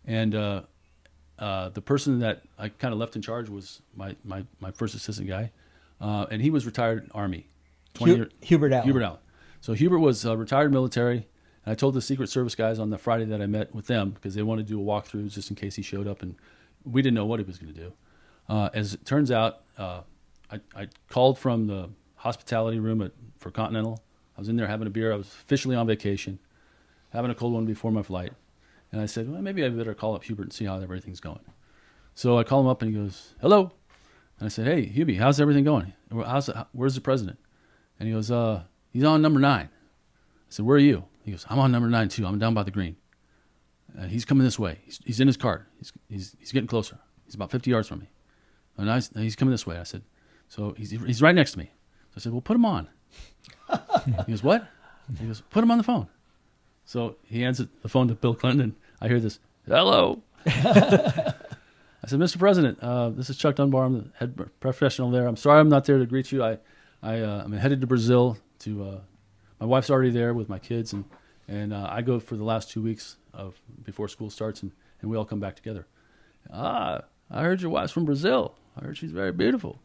and the person that I kind of left in charge was my first assistant guy, and he was retired Army. Hubert Allen. Hubert Allen. So Hubert was retired military, and I told the Secret Service guys on the Friday that I met with them, because they wanted to do a walkthrough just in case he showed up, and we didn't know what he was going to do. As it turns out, I called from the hospitality room for Continental. I was in there having a beer. I was officially on vacation, having a cold one before my flight. And I said, well, maybe I better call up Hubert and see how everything's going. So I call him up, and he goes, "Hello." And I said, "Hey, Hubie, how's everything going? Where's the president?" And he goes, "He's on number 9. I said, "Where are you?" He goes, "I'm on number 9 too. I'm down by the green. He's coming this way. He's in his cart. He's getting closer. He's about 50 yards from me. And he's coming this way." I said, "So he's right next to me." So I said, "Well, put him on." He goes, "What?" He goes, "Put him on the phone." So he hands the phone to Bill Clinton, and I hear this, "Hello." I said, "Mr. President, this is Chuck Dunbar. I'm the head professional there. I'm sorry I'm not there to greet you. I'm headed to Brazil my wife's already there with my kids, and I go for the last 2 weeks before school starts, and we all come back together." "Ah, I heard your wife's from Brazil. I heard she's very beautiful."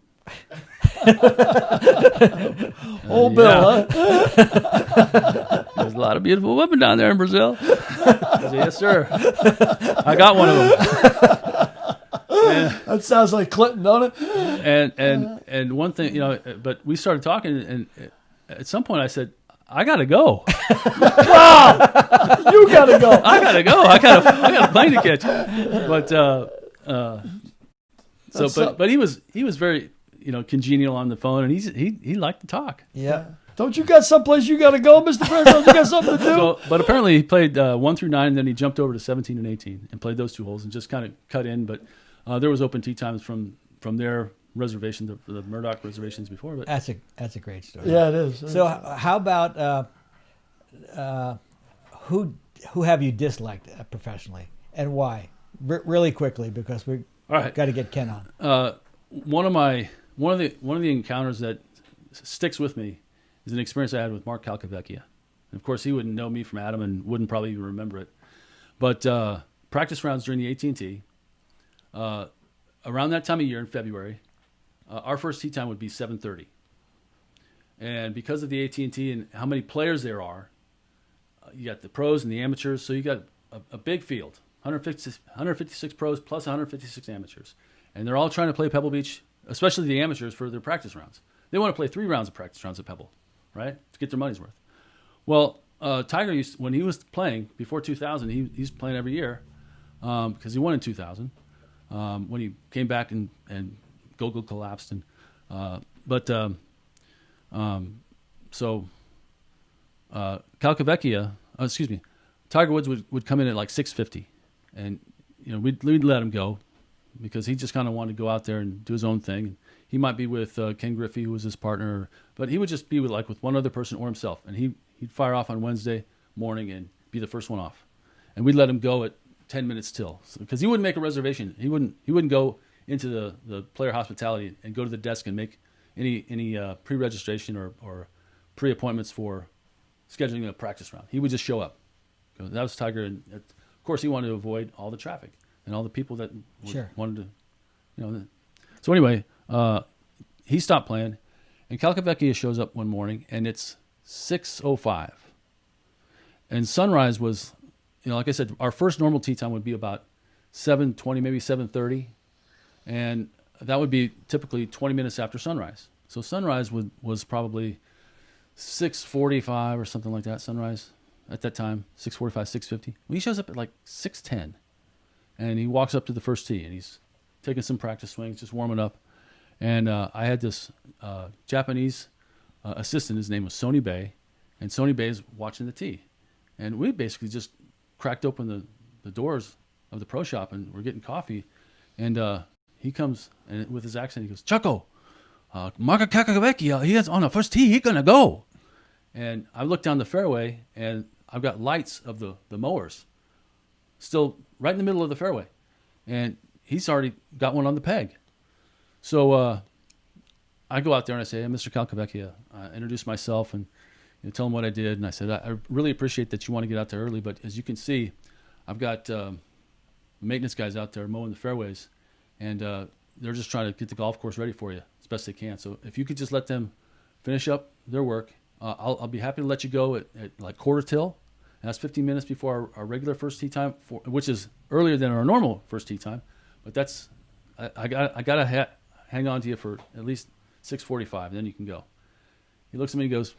Old Bill, huh? There's a lot of beautiful women down there in Brazil. I said, "Yes, sir. I got one of them." That sounds like Clinton, don't it? And one thing, but we started talking, and at some point I said, "I gotta go." Wow, you gotta go. I gotta go. I got a plane to catch. But he was very congenial on the phone, and he liked to talk. Yeah. Don't you got someplace you got to go, Mr. President? You got something to do? So, but apparently he played 1 through 9, and then he jumped over to 17 and 18 and played those 2 holes and just kind of cut in. But there was open tee times from their reservation, the Murdoch reservations before. But That's a great story. Yeah, it is. So how about who have you disliked professionally and why? Really quickly, because we all right, got to get Ken on. one of the encounters that sticks with me is an experience I had with Mark Calcavecchia. And of course, he wouldn't know me from Adam and wouldn't probably even remember it. But practice rounds during the AT&T, around that time of year in February, our first tee time would be 7:30. And because of the AT&T and how many players there are, you got the pros and the amateurs, so you got a big field, 156 pros plus 156 amateurs. And they're all trying to play Pebble Beach, especially the amateurs, for their practice rounds. They want to play 3 rounds of practice rounds at Pebble, right, to get their money's worth. Well, Tiger, when he was playing before 2000, he's playing every year because he won in 2000. When he came back and Gogol collapsed. So Calcavecchia, Tiger Woods would come in at like 6:50, and we'd let him go because he just kind of wanted to go out there and do his own thing. He might be with Ken Griffey, who was his partner, but he would just be with one other person or himself, and he'd fire off on Wednesday morning and be the first one off, and we'd let him go at 10 minutes till, because he wouldn't make a reservation. He wouldn't go into the player hospitality and go to the desk and make any pre-registration or pre-appointments for scheduling a practice round. He would just show up. That was Tiger, and of course he wanted to avoid all the traffic and all the people that wanted to, So anyway, he stopped playing, and Calcavecchia shows up one morning, and it's 6:05, and sunrise was, like I said, our first normal tee time would be about 7:20, maybe 7:30, and that would be typically 20 minutes after sunrise. So sunrise was probably 6:45 or something like that. Sunrise at that time, 6:45, 6:50. Well, he shows up at like 6:10, and he walks up to the first tee, and he's taking some practice swings, just warming up. And I had this Japanese assistant. His name was Sony Bay, and Sony Bay is watching the tee. And we basically just cracked open the doors of the pro shop, and we're getting coffee. And he comes, and with his accent, he goes, "Chaco, Marco Calcavecchia, he is on the first tee. He's going to go." And I look down the fairway, and I've got lights of the mowers still right in the middle of the fairway. And he's already got one on the peg. So I go out there and I say, "Hey, Mr. Calcavecchia," I introduce myself and tell him what I did. And I said, I really appreciate that you want to get out there early, but as you can see, I've got maintenance guys out there mowing the fairways, and they're just trying to get the golf course ready for you as best they can. So if you could just let them finish up their work, I'll be happy to let you go at like quarter till. And that's 15 minutes before our regular first tee time, which is earlier than our normal first tee time. But that's I got to hang on to you for at least 6:45, and then you can go. He looks at me and goes,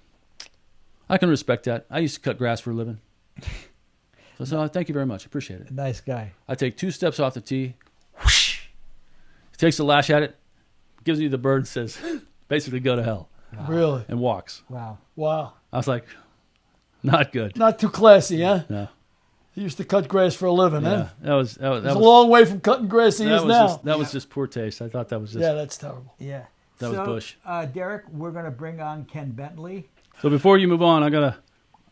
"I can respect that. I used to cut grass for a living." So I said, "Oh, thank you very much. Appreciate it." Nice guy. I take 2 steps off the tee. Whoosh, he takes a lash at it, gives me the bird, and says, basically, "Go to hell." Wow. Really? And walks. Wow. I was like, not good. Not too classy, huh? No. He used to cut grass for a living, huh? That was a long way from cutting grass he is now. That was just poor taste. I thought that was just... Yeah, that's terrible. Yeah. That was Bush. Derek, we're going to bring on Ken Bentley. So before you move on,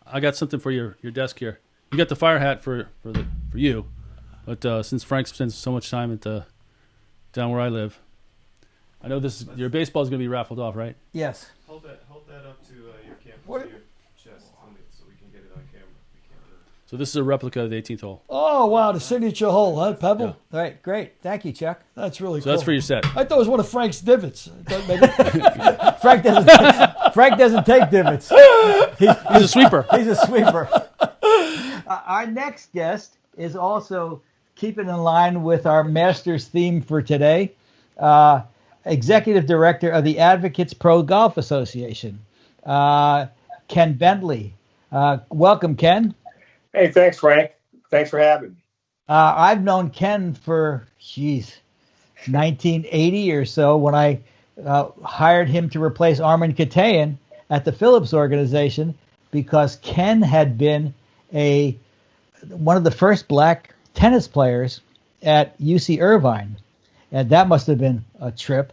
I got something for your desk here. You got the fire hat for you, but since Frank spends so much time at down where I live, I know your baseball is going to be raffled off, right? Yes. Hold that up to your camera, What? to your chest, so we can get it on camera. We can't do it. So this is a replica of the 18th hole. Oh, wow, the signature hole, huh, Pebble? Yeah. All right, great. Thank you, Chuck. That's really So cool. that's for your set. I thought it was one of Frank's divots. I thought maybe Frank doesn't take divots. He's a sweeper. He's a sweeper. Our next guest is also keeping in line with our Masters theme for today. Executive Director of the Advocates Pro Golf Association, Ken Bentley. Welcome, Ken. Hey, thanks, Frank. Thanks for having me. I've known Ken for, 1980 or so when I hired him to replace Armin Katayan at the Phillips organization because Ken had been one of the first black tennis players at UC Irvine, and that must have been a trip.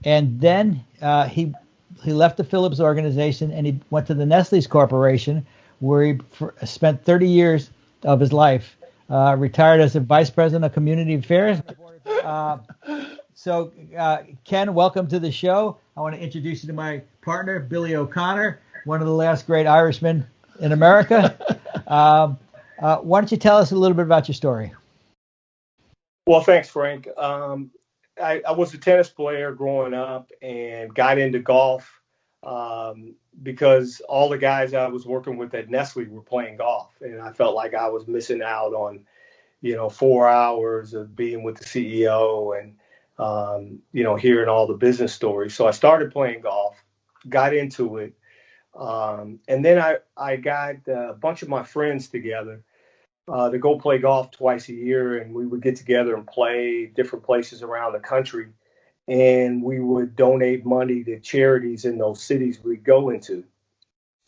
And then he left the Phillips organization and he went to the Nestle's Corporation, where he spent 30 years of his life, retired as a vice president of community affairs. So, Ken, welcome to the show. I want to introduce you to my partner, Billy O'Connor, one of the last great Irishmen in America. Why don't you tell us a little bit about your story? Well, thanks, Frank. I was a tennis player growing up and got into golf because all the guys I was working with at Nestle were playing golf. And I felt like I was missing out on, 4 hours of being with the CEO and, hearing all the business stories. So I started playing golf, got into it. And then I got a bunch of my friends together to go play golf twice a year, and we would get together and play different places around the country, and we would donate money to charities in those cities we'd go into.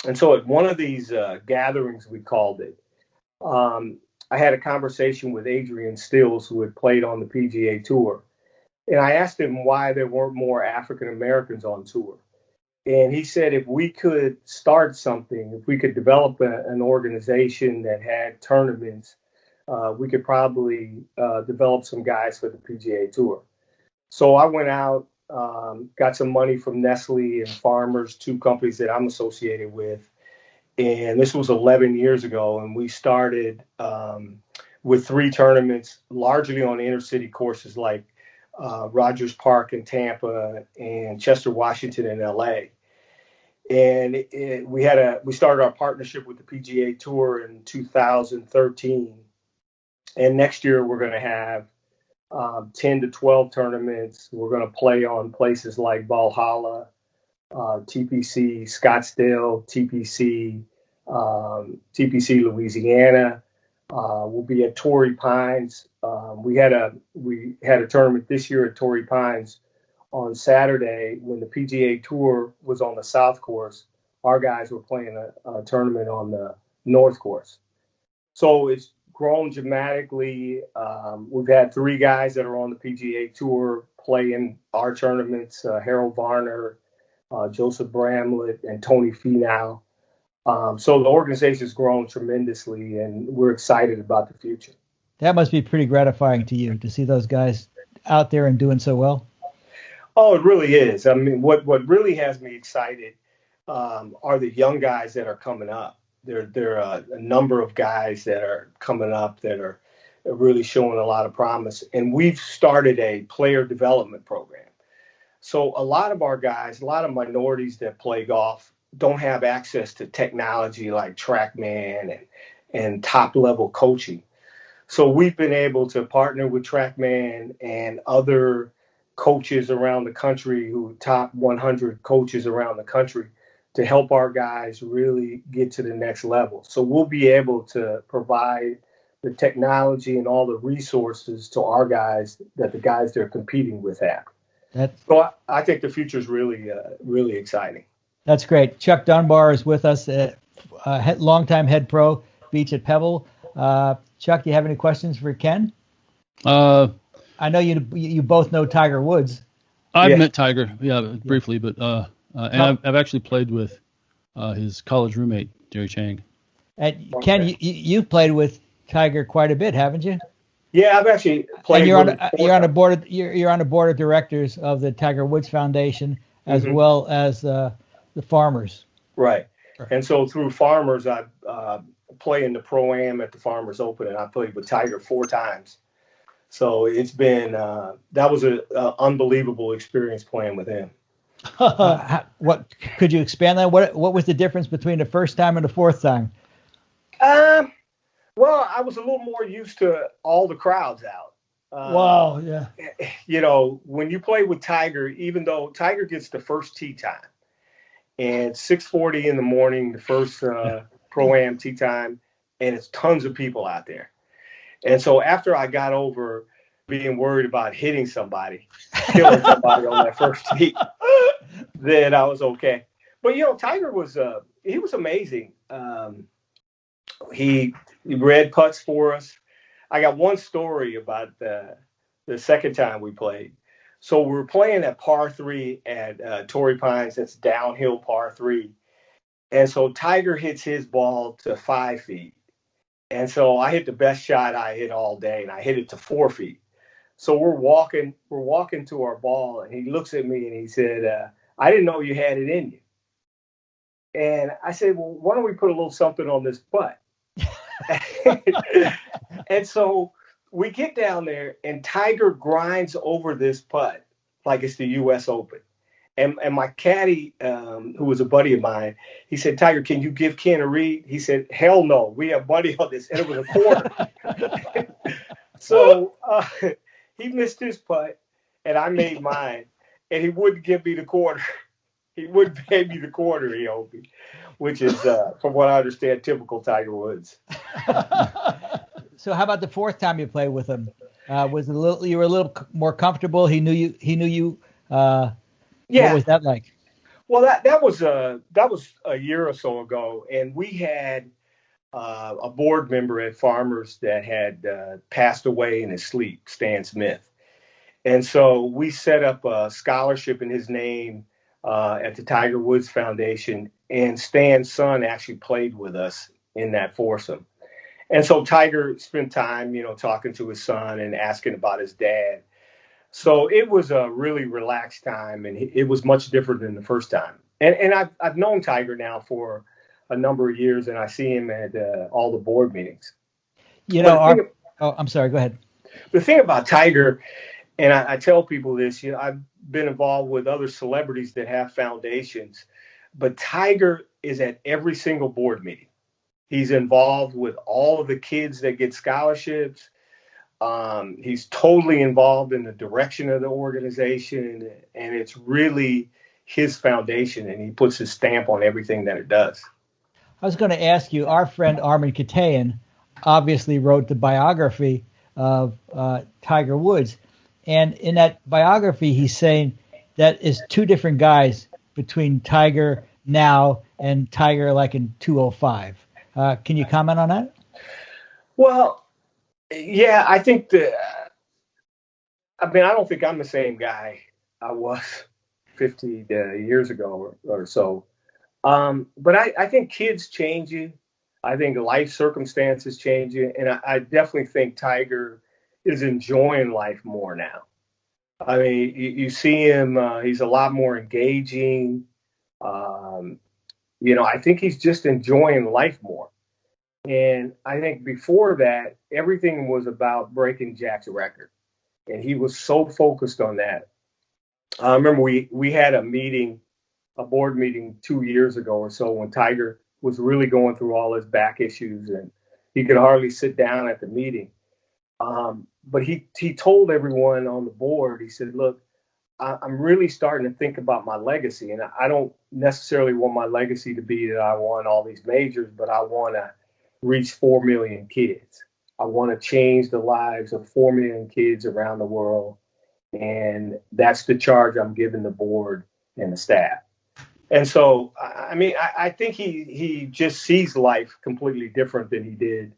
And so at one of these gatherings, we called it, I had a conversation with Adrian Stills, who had played on the PGA Tour, and I asked him why there weren't more African Americans on tour. And he said if we could start something, if we could develop an organization that had tournaments, we could probably develop some guys for the PGA Tour. So I went out, got some money from Nestle and Farmers, two companies that I'm associated with. And this was 11 years ago. And we started with 3 tournaments, largely on inner city courses like Rogers Park in Tampa and Chester, Washington in LA. And we started our partnership with the PGA Tour in 2013. And next year we're going to have 10 to 12 tournaments. We're going to play on places like Valhalla, TPC Scottsdale, TPC Louisiana. We'll be at Torrey Pines. We had a tournament this year at Torrey Pines on Saturday when the PGA Tour was on the South Course. Our guys were playing a tournament on the North Course. So it's grown dramatically. We've had 3 guys that are on the PGA Tour playing our tournaments, Harold Varner, Joseph Bramlett, and Tony Finau. So the organization's grown tremendously, and we're excited about the future. That must be pretty gratifying to you to see those guys out there and doing so well. Oh, it really is. I mean, what really has me excited are the young guys that are coming up. There are a number of guys that are coming up that are really showing a lot of promise. And we've started a player development program. So a lot of our guys, a lot of minorities that play golf don't have access to technology like TrackMan and top-level coaching. So we've been able to partner with TrackMan and other coaches around the country, top 100 coaches around the country, to help our guys really get to the next level. So we'll be able to provide the technology and all the resources to our guys that the guys they're competing with have. So I think the future is really, really exciting. That's great. Chuck Dunbar is with us, longtime head pro, Beach at Pebble. Chuck, do you have any questions for Ken? I know you both know Tiger Woods. I've met Tiger, briefly, but and I've actually played with his college roommate, Jerry Chang. Okay. And Ken, you've played with Tiger quite a bit, haven't you? Yeah, I've actually played. And you're on a board of directors of the Tiger Woods Foundation as well as the Farmers. Right. And so through Farmers, I play in the Pro-Am at the Farmers Open, and I played with Tiger 4 times. So it's been that was an unbelievable experience playing with him. What could you expand on? What was the difference between the first time and the fourth time? Well, I was a little more used to all the crowds out. Wow, yeah. When you play with Tiger, even though Tiger gets the first tee time, and 6:40 in the morning, the first Pro-Am tee time, and it's tons of people out there. And so after I got over being worried about hitting somebody, killing somebody on that first tee, then I was okay. But Tiger was he was amazing. He read putts for us. I got one story about the second time we played. So we were playing at par three at Torrey Pines. That's downhill par three. And so Tiger hits his ball to 5 feet. And so I hit the best shot I hit all day, and I hit it to 4 feet. So we're walking to our ball, and he looks at me and he said, I didn't know you had it in you. And I said, well, why don't we put a little something on this putt? And so we get down there, and Tiger grinds over this putt like it's the U.S. Open. And my caddy, who was a buddy of mine, he said, Tiger, can you give Ken a read? He said, hell no, we have money on this. And it was a quarter. So he missed his putt, and I made mine. And he wouldn't give me the quarter. He wouldn't pay me the quarter he owed me, which is, from what I understand, typical Tiger Woods. So how about the fourth time you played with him? Was it you were a little more comfortable? He knew you. Yeah. What was that like? Well, that was a year or so ago, and we had a board member at Farmers that had passed away in his sleep, Stan Smith, and so we set up a scholarship in his name at the Tiger Woods Foundation, and Stan's son actually played with us in that foursome. And so Tiger spent time, talking to his son and asking about his dad. So it was a really relaxed time, and it was much different than the first time. And I've known Tiger now for a number of years, and I see him at all the board meetings. I'm sorry. Go ahead. The thing about Tiger, and I tell people this, I've been involved with other celebrities that have foundations, but Tiger is at every single board meeting. He's involved with all of the kids that get scholarships. He's totally involved in the direction of the organization, and it's really his foundation, and he puts his stamp on everything that it does. I was going to ask you, our friend Armin Katayan obviously wrote the biography of Tiger Woods, and in that biography he's saying that is two different guys between Tiger now and Tiger like in 2005. Can you comment on that? Well, yeah, I think I don't think I'm the same guy I was 50 years ago or so. But I think kids change you. I think life circumstances change you. And I definitely think Tiger is enjoying life more now. I mean, you see him, he's a lot more engaging. I think he's just enjoying life more. And I think before that, everything was about breaking Jack's record. And he was so focused on that. I remember we had a board meeting 2 years ago or so when Tiger was really going through all his back issues and he could hardly sit down at the meeting. But he told everyone on the board, he said, look, I'm really starting to think about my legacy. And I don't necessarily want my legacy to be that I won all these majors, but I want to reach 4 million kids. I want to change the lives of 4 million kids around the world. And that's the charge I'm giving the board and the staff. And so, I think he just sees life completely different than he did,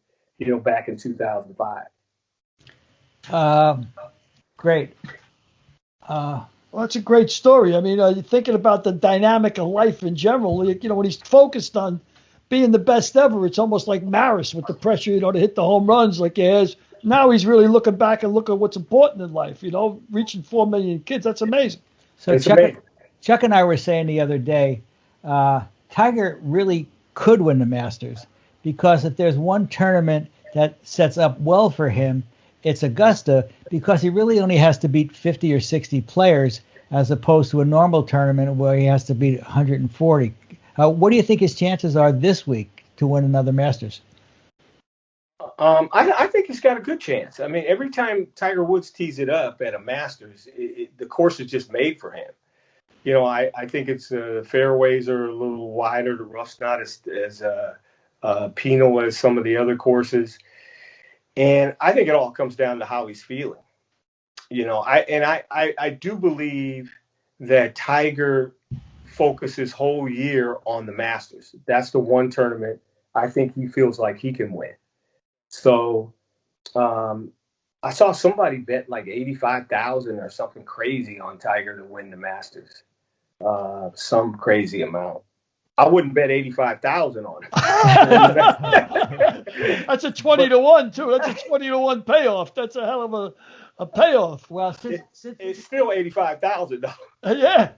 back in 2005. Great. Well, that's a great story. I mean, you're thinking about the dynamic of life in general. When he's focused on being the best ever, it's almost like Maris with the pressure, to hit the home runs like he has. Now he's really looking back and looking at what's important in life, reaching 4 million kids. That's amazing. So Chuck and I were saying the other day, Tiger really could win the Masters because if there's one tournament that sets up well for him, it's Augusta, because he really only has to beat 50 or 60 players as opposed to a normal tournament where he has to beat 140. What do you think his chances are this week to win another Masters? I think he's got a good chance. I mean, every time Tiger Woods tees it up at a Masters, the course is just made for him. I think it's the fairways are a little wider, the rough's not as penal as some of the other courses. And I think it all comes down to how he's feeling. I do believe that Tiger focus his whole year on the Masters. That's the one tournament I think he feels like he can win. So I saw somebody bet like 85,000 or something crazy on Tiger to win the Masters. Some crazy amount. I wouldn't bet 85,000 on it. That's a 20-1 too. That's a 20-1 payoff. That's a hell of a payoff. Well, It's still 85,000 though. Yeah.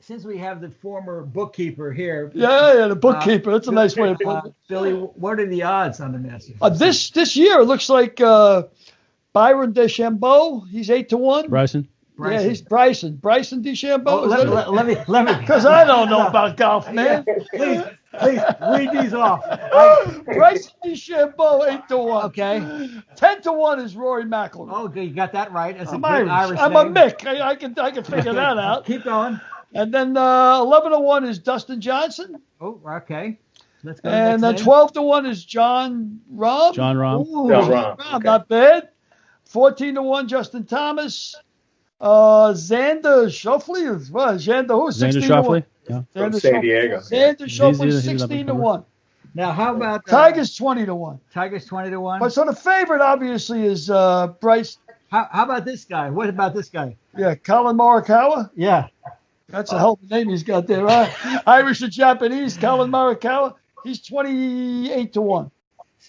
since we have the former bookkeeper here, Yeah, the bookkeeper. That's a nice way to put it. Billy, what are the odds on the Masters? This year it looks like Byron DeChambeau. He's 8-1. Bryson. Yeah, he's Bryson. Bryson DeChambeau. Oh, let me Because I don't know about golf, man. please read these off. Bryson DeChambeau 8-1. Okay. 10-1 is Rory McIlroy. Oh, okay, you got that right. That's I'm a good Irish. Irish I'm name. a Mick. I can figure that out. Keep going. And then 11-1 is Dustin Johnson. Oh, okay. Let's go. And then 12-1 is John Rahm. John Rahm. Ooh, John Rahm, okay. Not bad. 14-1 Justin Thomas. Xander Schauffele. What? Xander who? Xander 16-1. Schauffele. Yeah. From San Diego. Xander Schauffele He's 16-1. Now, how about Tiger's 20-1. Tiger's 20-1? But so the favorite obviously is Bryce. How about this guy? What about this guy? Yeah, Colin Morikawa. Yeah. That's a hell of a name he's got there, right? Irish or Japanese, Colin Morikawa. He's 28-1.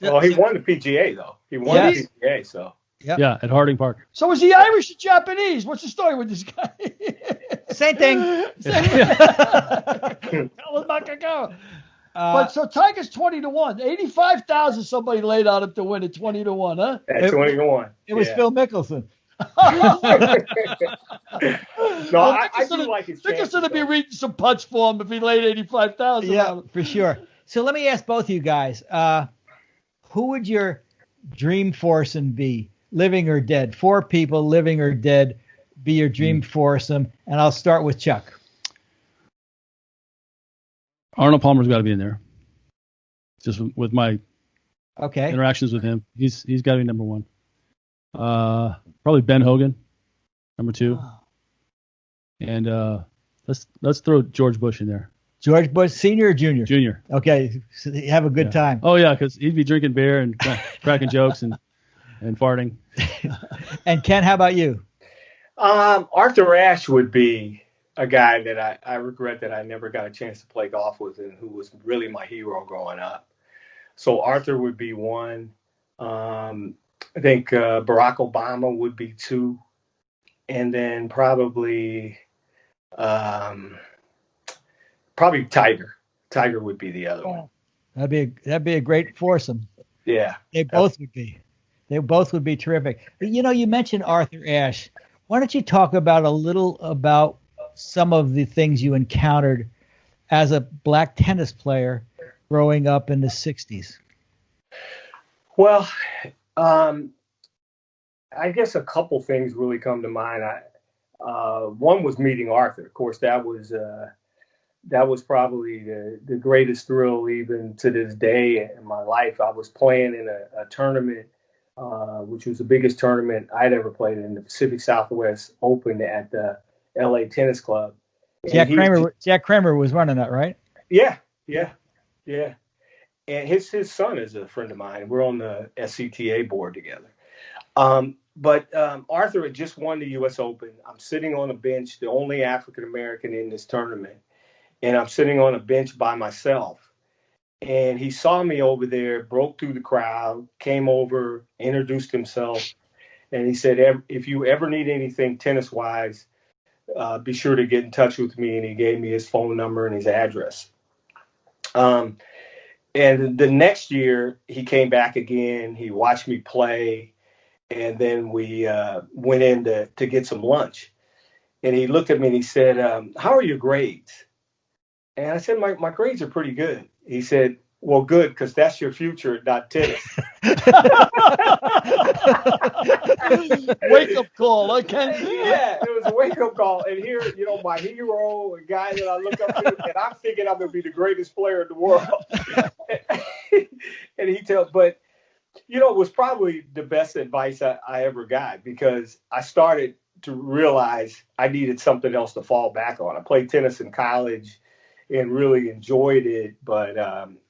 Well, he won the PGA though. He won the PGA, so. Yep. Yeah, at Harding Park. So is he Irish or Japanese? What's the story with this guy? Same thing. Colin Morikawa. But so Tiger's 20-1. 85,000 somebody laid on him to win at 20-1, huh? At 20-1. It was Phil Mickelson. No, I do like his chances. Mickelson would be reading some putts for him if he laid 85,000 on Yeah, him. for sure. So let me ask both of you guys, who would your dream foursome be, living or dead? 4 people, living or dead, be your dream foursome. And I'll start with Chuck. Arnold Palmer's got to be in there. Just with my Okay. interactions with him, he's got to be number 1. Probably Ben Hogan, number 2. And let's throw George Bush in there. George Bush, senior or junior? Junior. Okay. So you have a good time. Oh yeah, because he'd be drinking beer and cracking jokes and farting. And Ken, how about you? Arthur Ashe would be a guy that I regret that I never got a chance to play golf with and who was really my hero growing up. So Arthur would be 1. I think Barack Obama would be 2. And then probably Tiger. Tiger would be the other one. That'd be a great foursome. Yeah. They both would be. They both would be terrific. But, you mentioned Arthur Ashe. Why don't you talk about a little about some of the things you encountered as a black tennis player growing up in the 60s? Well, I guess a couple things really come to mind. One was meeting Arthur. Of course, that was probably the greatest thrill even to this day in my life. I was playing in a tournament, which was the biggest tournament I'd ever played in, the Pacific Southwest Open at the LA Tennis Club. Jack Kramer was running that, right? Yeah. And his son is a friend of mine. We're on the SCTA board together. But Arthur had just won the U.S. Open. I'm sitting on a bench, the only African American in this tournament, and I'm sitting on a bench by myself. And he saw me over there, broke through the crowd, came over, introduced himself, and he said, "If you ever need anything tennis-wise, be sure to get in touch with me." And he gave me his phone number and his address. And the next year, he came back again. He watched me play. And then we went in to get some lunch. And he looked at me and he said, "How are your grades?" And I said, my grades are pretty good. He said, "Well, good, because that's your future, not tennis." Wake-up call, okay? Yeah, it was a wake-up call. And here, my hero, a guy that I look up to, and I'm thinking I'm going to be the greatest player in the world. And but it was probably the best advice I ever got, because I started to realize I needed something else to fall back on. I played tennis in college and really enjoyed it, but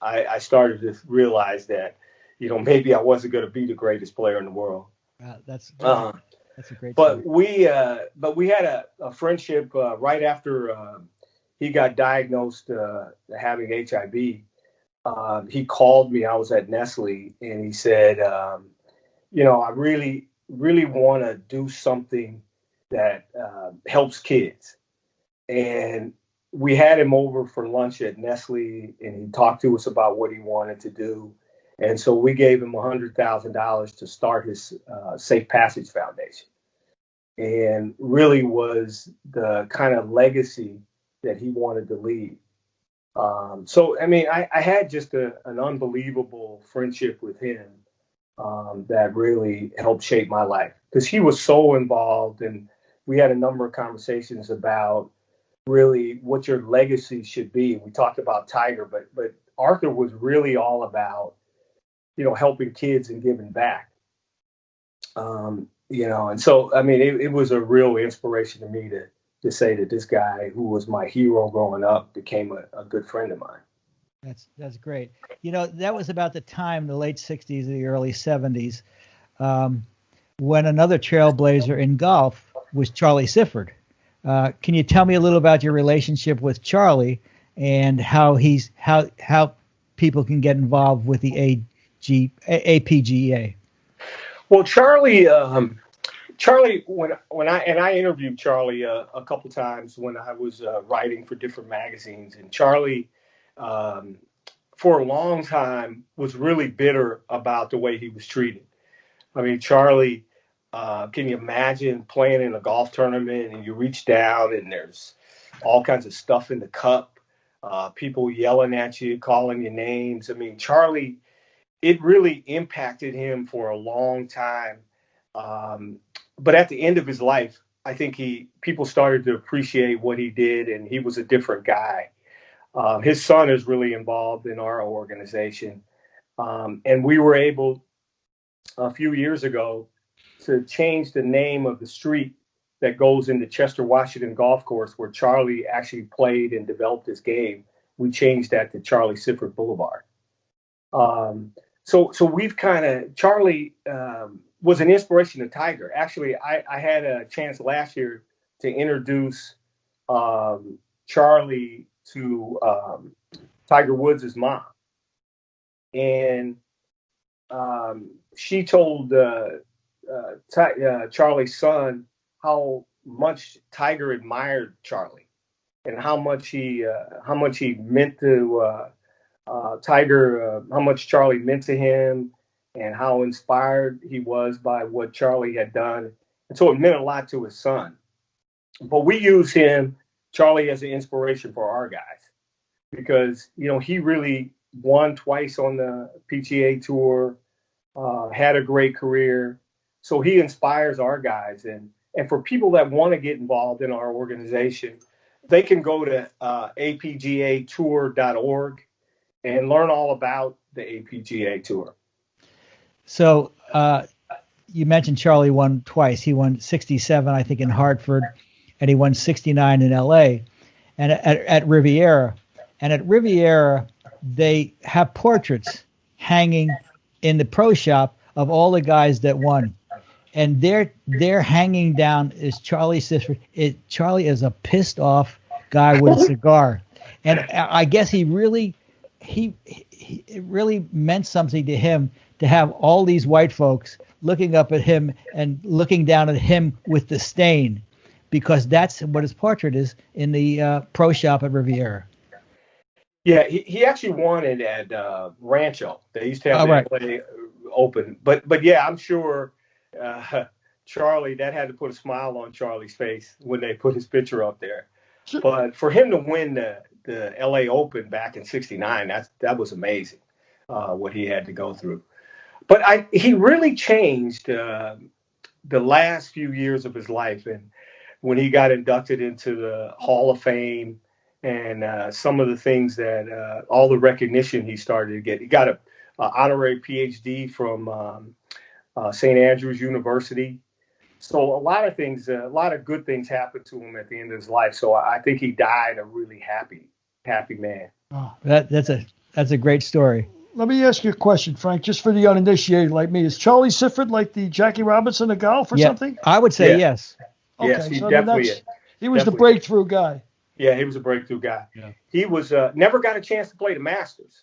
I started to realize that, maybe I wasn't going to be the greatest player in the world. That's Uh, a great but story. we had a friendship right after he got diagnosed having HIV. He called me. I was at Nestle, and he said, I really, really want to do something that helps kids. And we had him over for lunch at Nestle, and he talked to us about what he wanted to do. And so we gave him $100,000 to start his Safe Passage Foundation, and really was the kind of legacy that he wanted to leave. So, I mean, I had just an unbelievable friendship with him that really helped shape my life, because he was so involved, and we had a number of conversations about really what your legacy should be. We talked about Tiger, but Arthur was really all about, helping kids and giving back. And so, I mean, it was a real inspiration to me to say that this guy who was my hero growing up became a good friend of mine. That's great. That was about the time, the late 60s, the early 70s, when another trailblazer in golf was Charlie Sifford. Can you tell me a little about your relationship with Charlie and how people can get involved with the APGA? Well, Charlie, when I interviewed Charlie a couple times when I was writing for different magazines, and Charlie, for a long time, was really bitter about the way he was treated. I mean, Charlie, can you imagine playing in a golf tournament and you reach down and there's all kinds of stuff in the cup, people yelling at you, calling you names? I mean, Charlie, it really impacted him for a long time. But at the end of his life, I think people started to appreciate what he did, and he was a different guy. His son is really involved in our organization. And we were able a few years ago to change the name of the street that goes into Chester, Washington Golf Course, where Charlie actually played and developed his game. We changed that to Charlie Sifford Boulevard. So we've Charlie was an inspiration to Tiger. Actually, I had a chance last year to introduce Charlie to Tiger Woods' mom. And she told Charlie's son how much Tiger admired Charlie, and how much he meant to Tiger, how much Charlie meant to him, and how inspired he was by what Charlie had done. And so it meant a lot to his son. But we use Charlie, as an inspiration for our guys, because, he really won twice on the PGA Tour, had a great career. So he inspires our guys. And for people that want to get involved in our organization, they can go to apgatour.org and learn all about the APGA Tour. So you mentioned Charlie won twice. He won 67, I think, in Hartford, and he won 69 in L.A. and at Riviera. And at Riviera, they have portraits hanging in the pro shop of all the guys that won. And they're hanging down is Charlie Sifford. Charlie is a pissed off guy with a cigar. And I guess it really meant something to him to have all these white folks looking up at him and looking down at him with disdain, because that's what his portrait is in the pro shop at Riviera. Yeah, he actually won it at Rancho. They used to have the LA Open. But yeah, I'm sure Charlie, that had to put a smile on Charlie's face when they put his picture up there. But for him to win the LA Open back in '69, that was amazing, what he had to go through. But he really changed the last few years of his life, and when he got inducted into the Hall of Fame, and some of the things that all the recognition he started to get. He got a honorary PhD from St. Andrews University. So a lot of things, a lot of good things happened to him at the end of his life. So I think he died a really happy man. Oh, that's a great story. Let me ask you a question, Frank, just for the uninitiated like me. Is Charlie Sifford like the Jackie Robinson of golf or something? I would say yes. Okay, yes, he definitely is. He was the breakthrough guy. Yeah, he was a breakthrough guy. Yeah. He was never got a chance to play the Masters,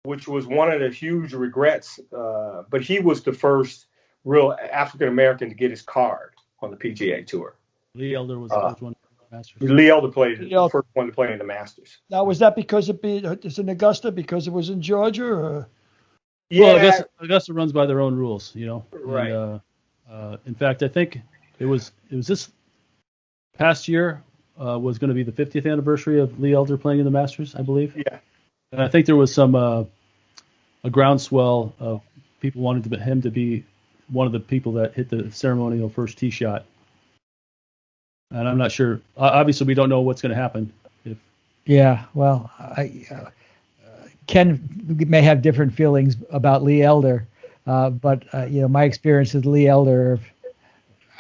which was one of the huge regrets. But he was the first real African American to get his card on the PGA Tour. Lee Elder was the first one. Masters. Lee Elder played the first one to play in the Masters. Now, was that because it's in Augusta because it was in Georgia? Or? Yeah, well, Augusta runs by their own rules, you know. Right. And, in fact, I think it was this past year was going to be the 50th anniversary of Lee Elder playing in the Masters, I believe. Yeah. And I think there was some a groundswell of people wanting him to be one of the people that hit the ceremonial first tee shot. And I'm not sure. Obviously, we don't know what's going to happen. Yeah, well, Ken may have different feelings about Lee Elder, but my experience with Lee Elder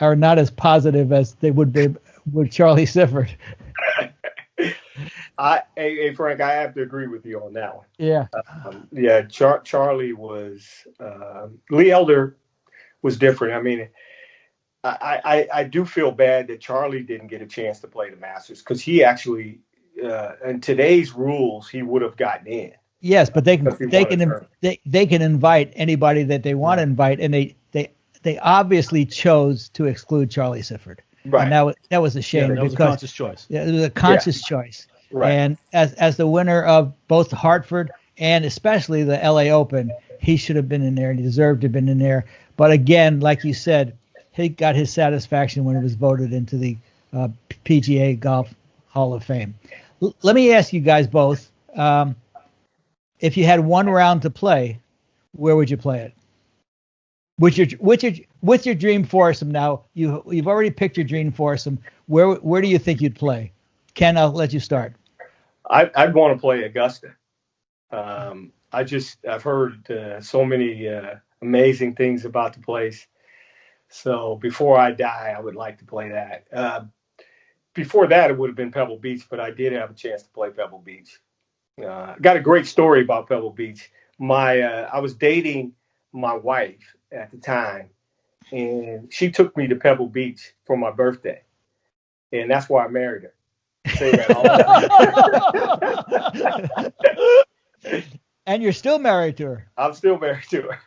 are not as positive as they would be with Charlie Sifford. Hey, Frank, I have to agree with you on that one. Yeah. Charlie was Lee Elder was different. I mean, I do feel bad that Charlie didn't get a chance to play the Masters because he actually, in today's rules, he would have gotten in. Yes, but they can invite anybody that they want to invite, and they obviously chose to exclude Charlie Sifford. Right. And that was a shame that was a conscious choice. Yeah, it was a conscious choice. Right. And as the winner of both Hartford and especially the LA Open, he should have been in there and he deserved to have been in there. But again, like you said, he got his satisfaction when it was voted into the PGA Golf Hall of Fame. Let me ask you guys both, if you had one round to play, where would you play it? With your dream foursome now, you've already picked your dream foursome. Where do you think you'd play? Ken, I'll let you start. I'd want to play Augusta. I've heard so many amazing things about the place. So before I die, I would like to play that. Before that, it would have been Pebble Beach, but I did have a chance to play Pebble Beach. Got a great story about Pebble Beach. I was dating my wife at the time, and she took me to Pebble Beach for my birthday, and that's why I married her. Say that all the time. And you're still married to her. I'm still married to her.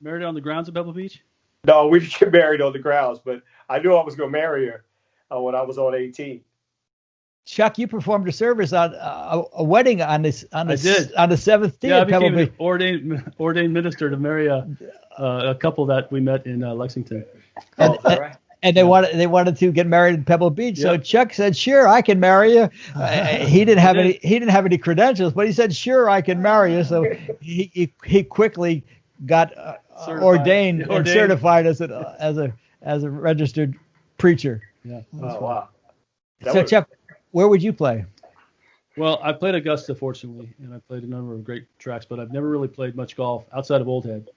Married on the grounds of Pebble Beach? No, we didn't get married on the grounds, but I knew I was going to marry her when I was on 18. Chuck, you performed a service on a wedding on the 7th tee. Yeah, I became an ordained minister to marry a couple that we met in Lexington. Oh, is that right? And they wanted to get married in Pebble Beach. Yep. So Chuck said, "Sure, I can marry you." He didn't have any credentials, but he said, "Sure, I can marry you." So he quickly got ordained and certified as a registered preacher. Yeah. Oh, wow. So Chuck, where would you play? Well, I played Augusta, fortunately, and I played a number of great tracks, but I've never really played much golf outside of Old Head.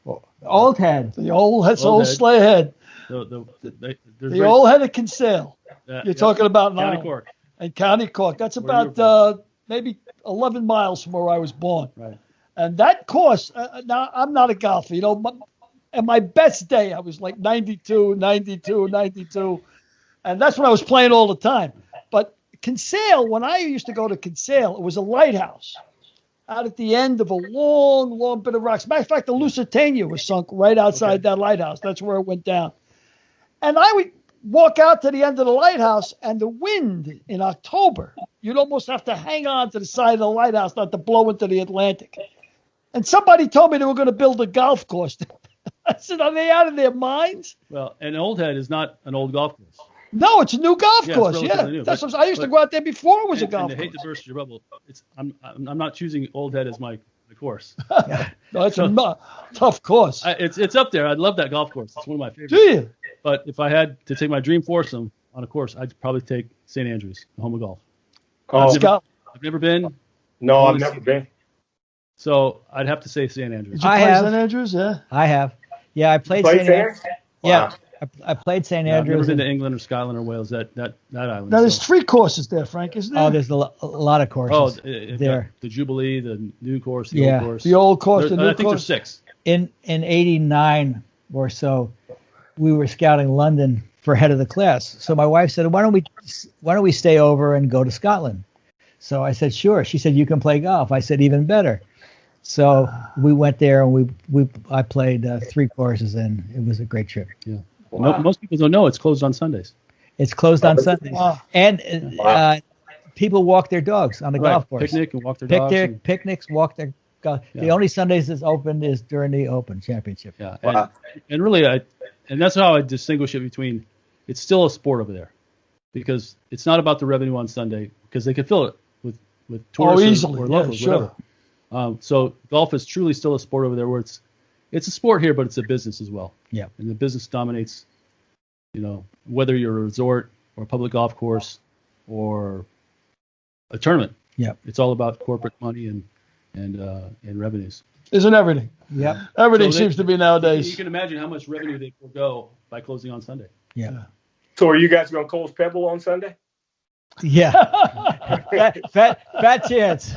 Well, Old Head. The old sleigh head. The old head of Kinsale. You're talking about now. County Cork. And County Cork. That's about maybe 11 miles from where I was born. Right. And that course, now I'm not a golfer. And my best day, I was like 92. And that's when I was playing all the time. But Kinsale, when I used to go to Kinsale, it was a lighthouse out at the end of a long, long bit of rocks. Matter of fact, the Lusitania was sunk right outside that lighthouse. That's where it went down. And I would walk out to the end of the lighthouse, and the wind in October, you'd almost have to hang on to the side of the lighthouse not to blow into the Atlantic. And somebody told me they were going to build a golf course. I said, are they out of their minds? Well, and Old Head is not an old golf course. No, it's a new golf course. Yeah, new, that's what I used to go out there before it was a golf course. I hate to burst your bubble. I'm not choosing Old Head as my course. No, it's a tough course. It's up there. I love that golf course. It's one of my favorites. Do you? But if I had to take my dream foursome on a course, I'd probably take St. Andrews, the home of golf. I've never been. No, I've never been. So I'd have to say St. Andrews. Did you play St. Andrews? Yeah. I have. Yeah, I played St. Andrews. Yeah, I played St. Yeah, I've never Andrews. been to England or Scotland or Wales. That island. Now there's so. 3 courses there, Frank, isn't there? Oh, there's a lot of courses there. The Jubilee, the new course, the Yeah. old course. The old course, the new I think course. there's 6. In '89 or so, we were scouting London for head of the class. So my wife said, "Why don't we stay over and go to Scotland?" So I said, "Sure." She said, "You can play golf." I said, "Even better." So we went there and I played 3 courses and it was a great trip. Yeah. Wow. Most people don't know it's closed on Sundays. It's closed on Sundays, and people walk their dogs on the golf course. Picnic and walk their dogs. Picnics, walk their. Yeah. The only Sundays that's open is during the Open Championship. Yeah, and really, and that's how I distinguish it between. It's still a sport over there, because it's not about the revenue on Sunday, because they can fill it with tourists or locals, whatever. So golf is truly still a sport over there, where it's a sport here, but it's a business as well. Yeah, and the business dominates. Whether you're a resort or a public golf course or a tournament. Yeah, it's all about corporate money and revenues. Isn't everything? Yep. Everything seems to be nowadays. You can imagine how much revenue they forego by closing on Sunday. Yeah. So are you guys going to Coles Pebble on Sunday? Yeah. fat chance.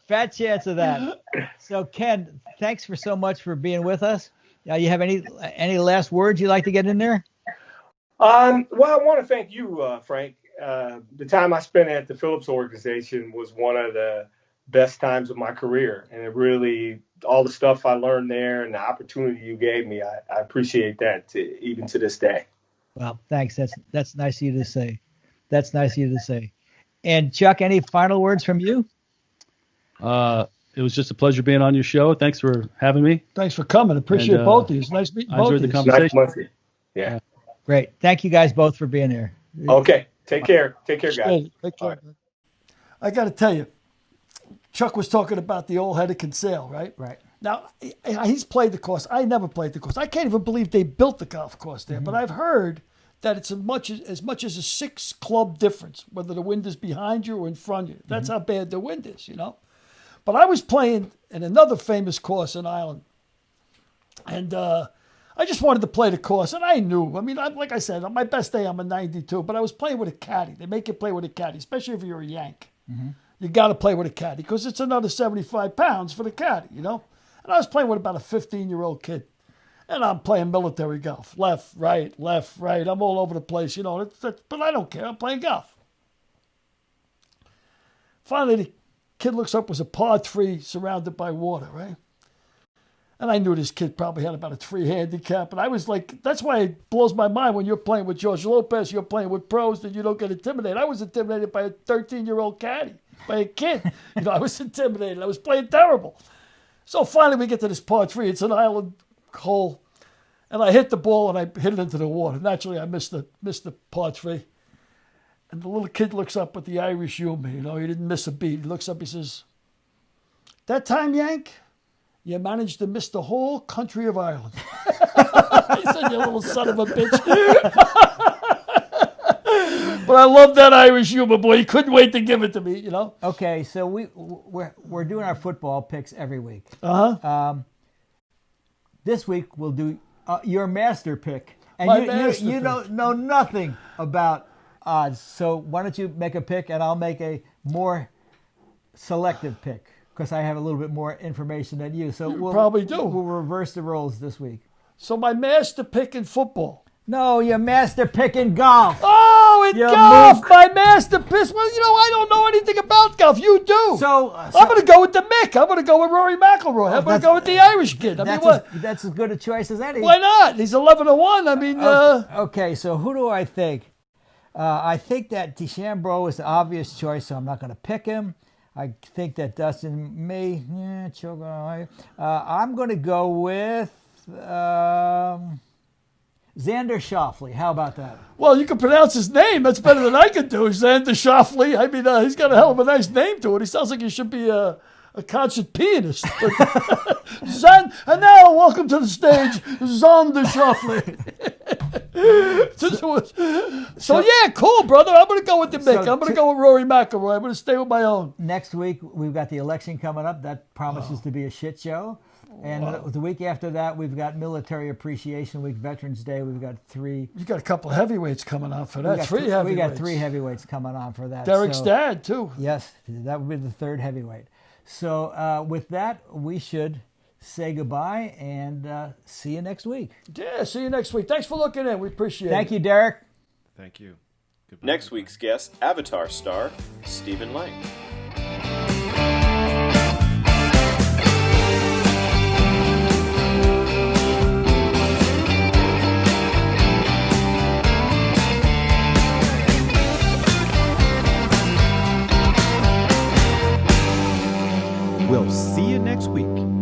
Fat chance of that. So Ken, thanks for so much for being with us. You have any last words you'd like to get in there? Well, I want to thank you, Frank. The time I spent at the Phillips organization was one of the best times of my career. And it really, all the stuff I learned there and the opportunity you gave me, I appreciate that even to this day. Well, thanks. That's nice of you to say. That's nice of you to say. And Chuck, any final words from you? It was just a pleasure being on your show. Thanks for having me. Thanks for coming. Appreciate both of you. It's nice meeting both of you. I enjoyed the conversation. Nice. Yeah. Great. Thank you guys both for being here. Okay. Take care. Take care, guys. Take care. Right. I got to tell you, Chuck was talking about the old head of Kinsale, right? Right. Now, he's played the course. I never played the course. I can't even believe they built the golf course there. Mm-hmm. But I've heard that it's as much as a 6 club difference, whether the wind is behind you or in front of you. That's how bad the wind is, But I was playing in another famous course in Ireland. And I just wanted to play the course. And I knew. I mean, like I said, on my best day, I'm a 92. But I was playing with a caddy. They make you play with a caddy, especially if you're a Yank. Mm-hmm. You got to play with a caddy because it's another 75 pounds for the caddy, And I was playing with about a 15-year-old kid. And I'm playing military golf. Left, right. I'm all over the place, but I don't care. I'm playing golf. Finally, the kid looks up. It was a par 3 surrounded by water, right? And I knew this kid probably had about a 3 handicap. And I was like, that's why it blows my mind when you're playing with George Lopez, you're playing with pros, that you don't get intimidated. I was intimidated by a 13-year-old caddy, by a kid. I was intimidated. I was playing terrible. So finally we get to this par 3. It's an island hole. And I hit the ball and I hit it into the water. Naturally, I missed the par 3. And the little kid looks up with the Irish humor. He didn't miss a beat. He looks up, he says, "That time, Yank, you managed to miss the whole country of Ireland." He said, "You little son of a bitch." But I love that Irish humor, boy. He couldn't wait to give it to me, Okay, so we're doing our football picks every week. This week we'll do your master pick, and you don't know nothing about odds. So why don't you make a pick, and I'll make a more selective pick because I have a little bit more information than you. So we'll probably do. We'll reverse the roles this week. So my master pick in football. No, your master pick in golf. Oh, in golf, Mook. My master pick. Well, I don't know anything about golf. You do. So I'm going to go with the Mick. I'm going to go with Rory McIlroy. I'm going to go with the Irish kid. That's as good a choice as any. Why not? He's 11-1. I mean, okay. So who do I think? I think that DeChambeau is the obvious choice, so I'm not going to pick him. I think that Dustin may. I'm going to go with. Xander Schauffele. How about that? Well, you can pronounce his name. That's better than I can do. Xander Schauffele. I mean, he's got a hell of a nice name to it. He sounds like he should be a concert pianist. And now, welcome to the stage, Xander Schauffele. So, yeah, cool, brother. I'm going to go with the Mick. I'm going to go with Rory McIlroy. I'm going to stay with my own. Next week, we've got the election coming up. That promises to be a shit show. And the week after that, we've got Military Appreciation Week, Veterans Day. We've got 3. You got a couple of heavyweights coming on for that. We got 3 heavyweights coming on for that. Derek's dad, too. Yes, that would be the 3rd heavyweight. So with that, we should say goodbye and see you next week. Yeah, see you next week. Thanks for looking in. We appreciate it. Thank you, Derek. Thank you. Goodbye. Next week's guest, Avatar star Stephen Lang. We'll see you next week.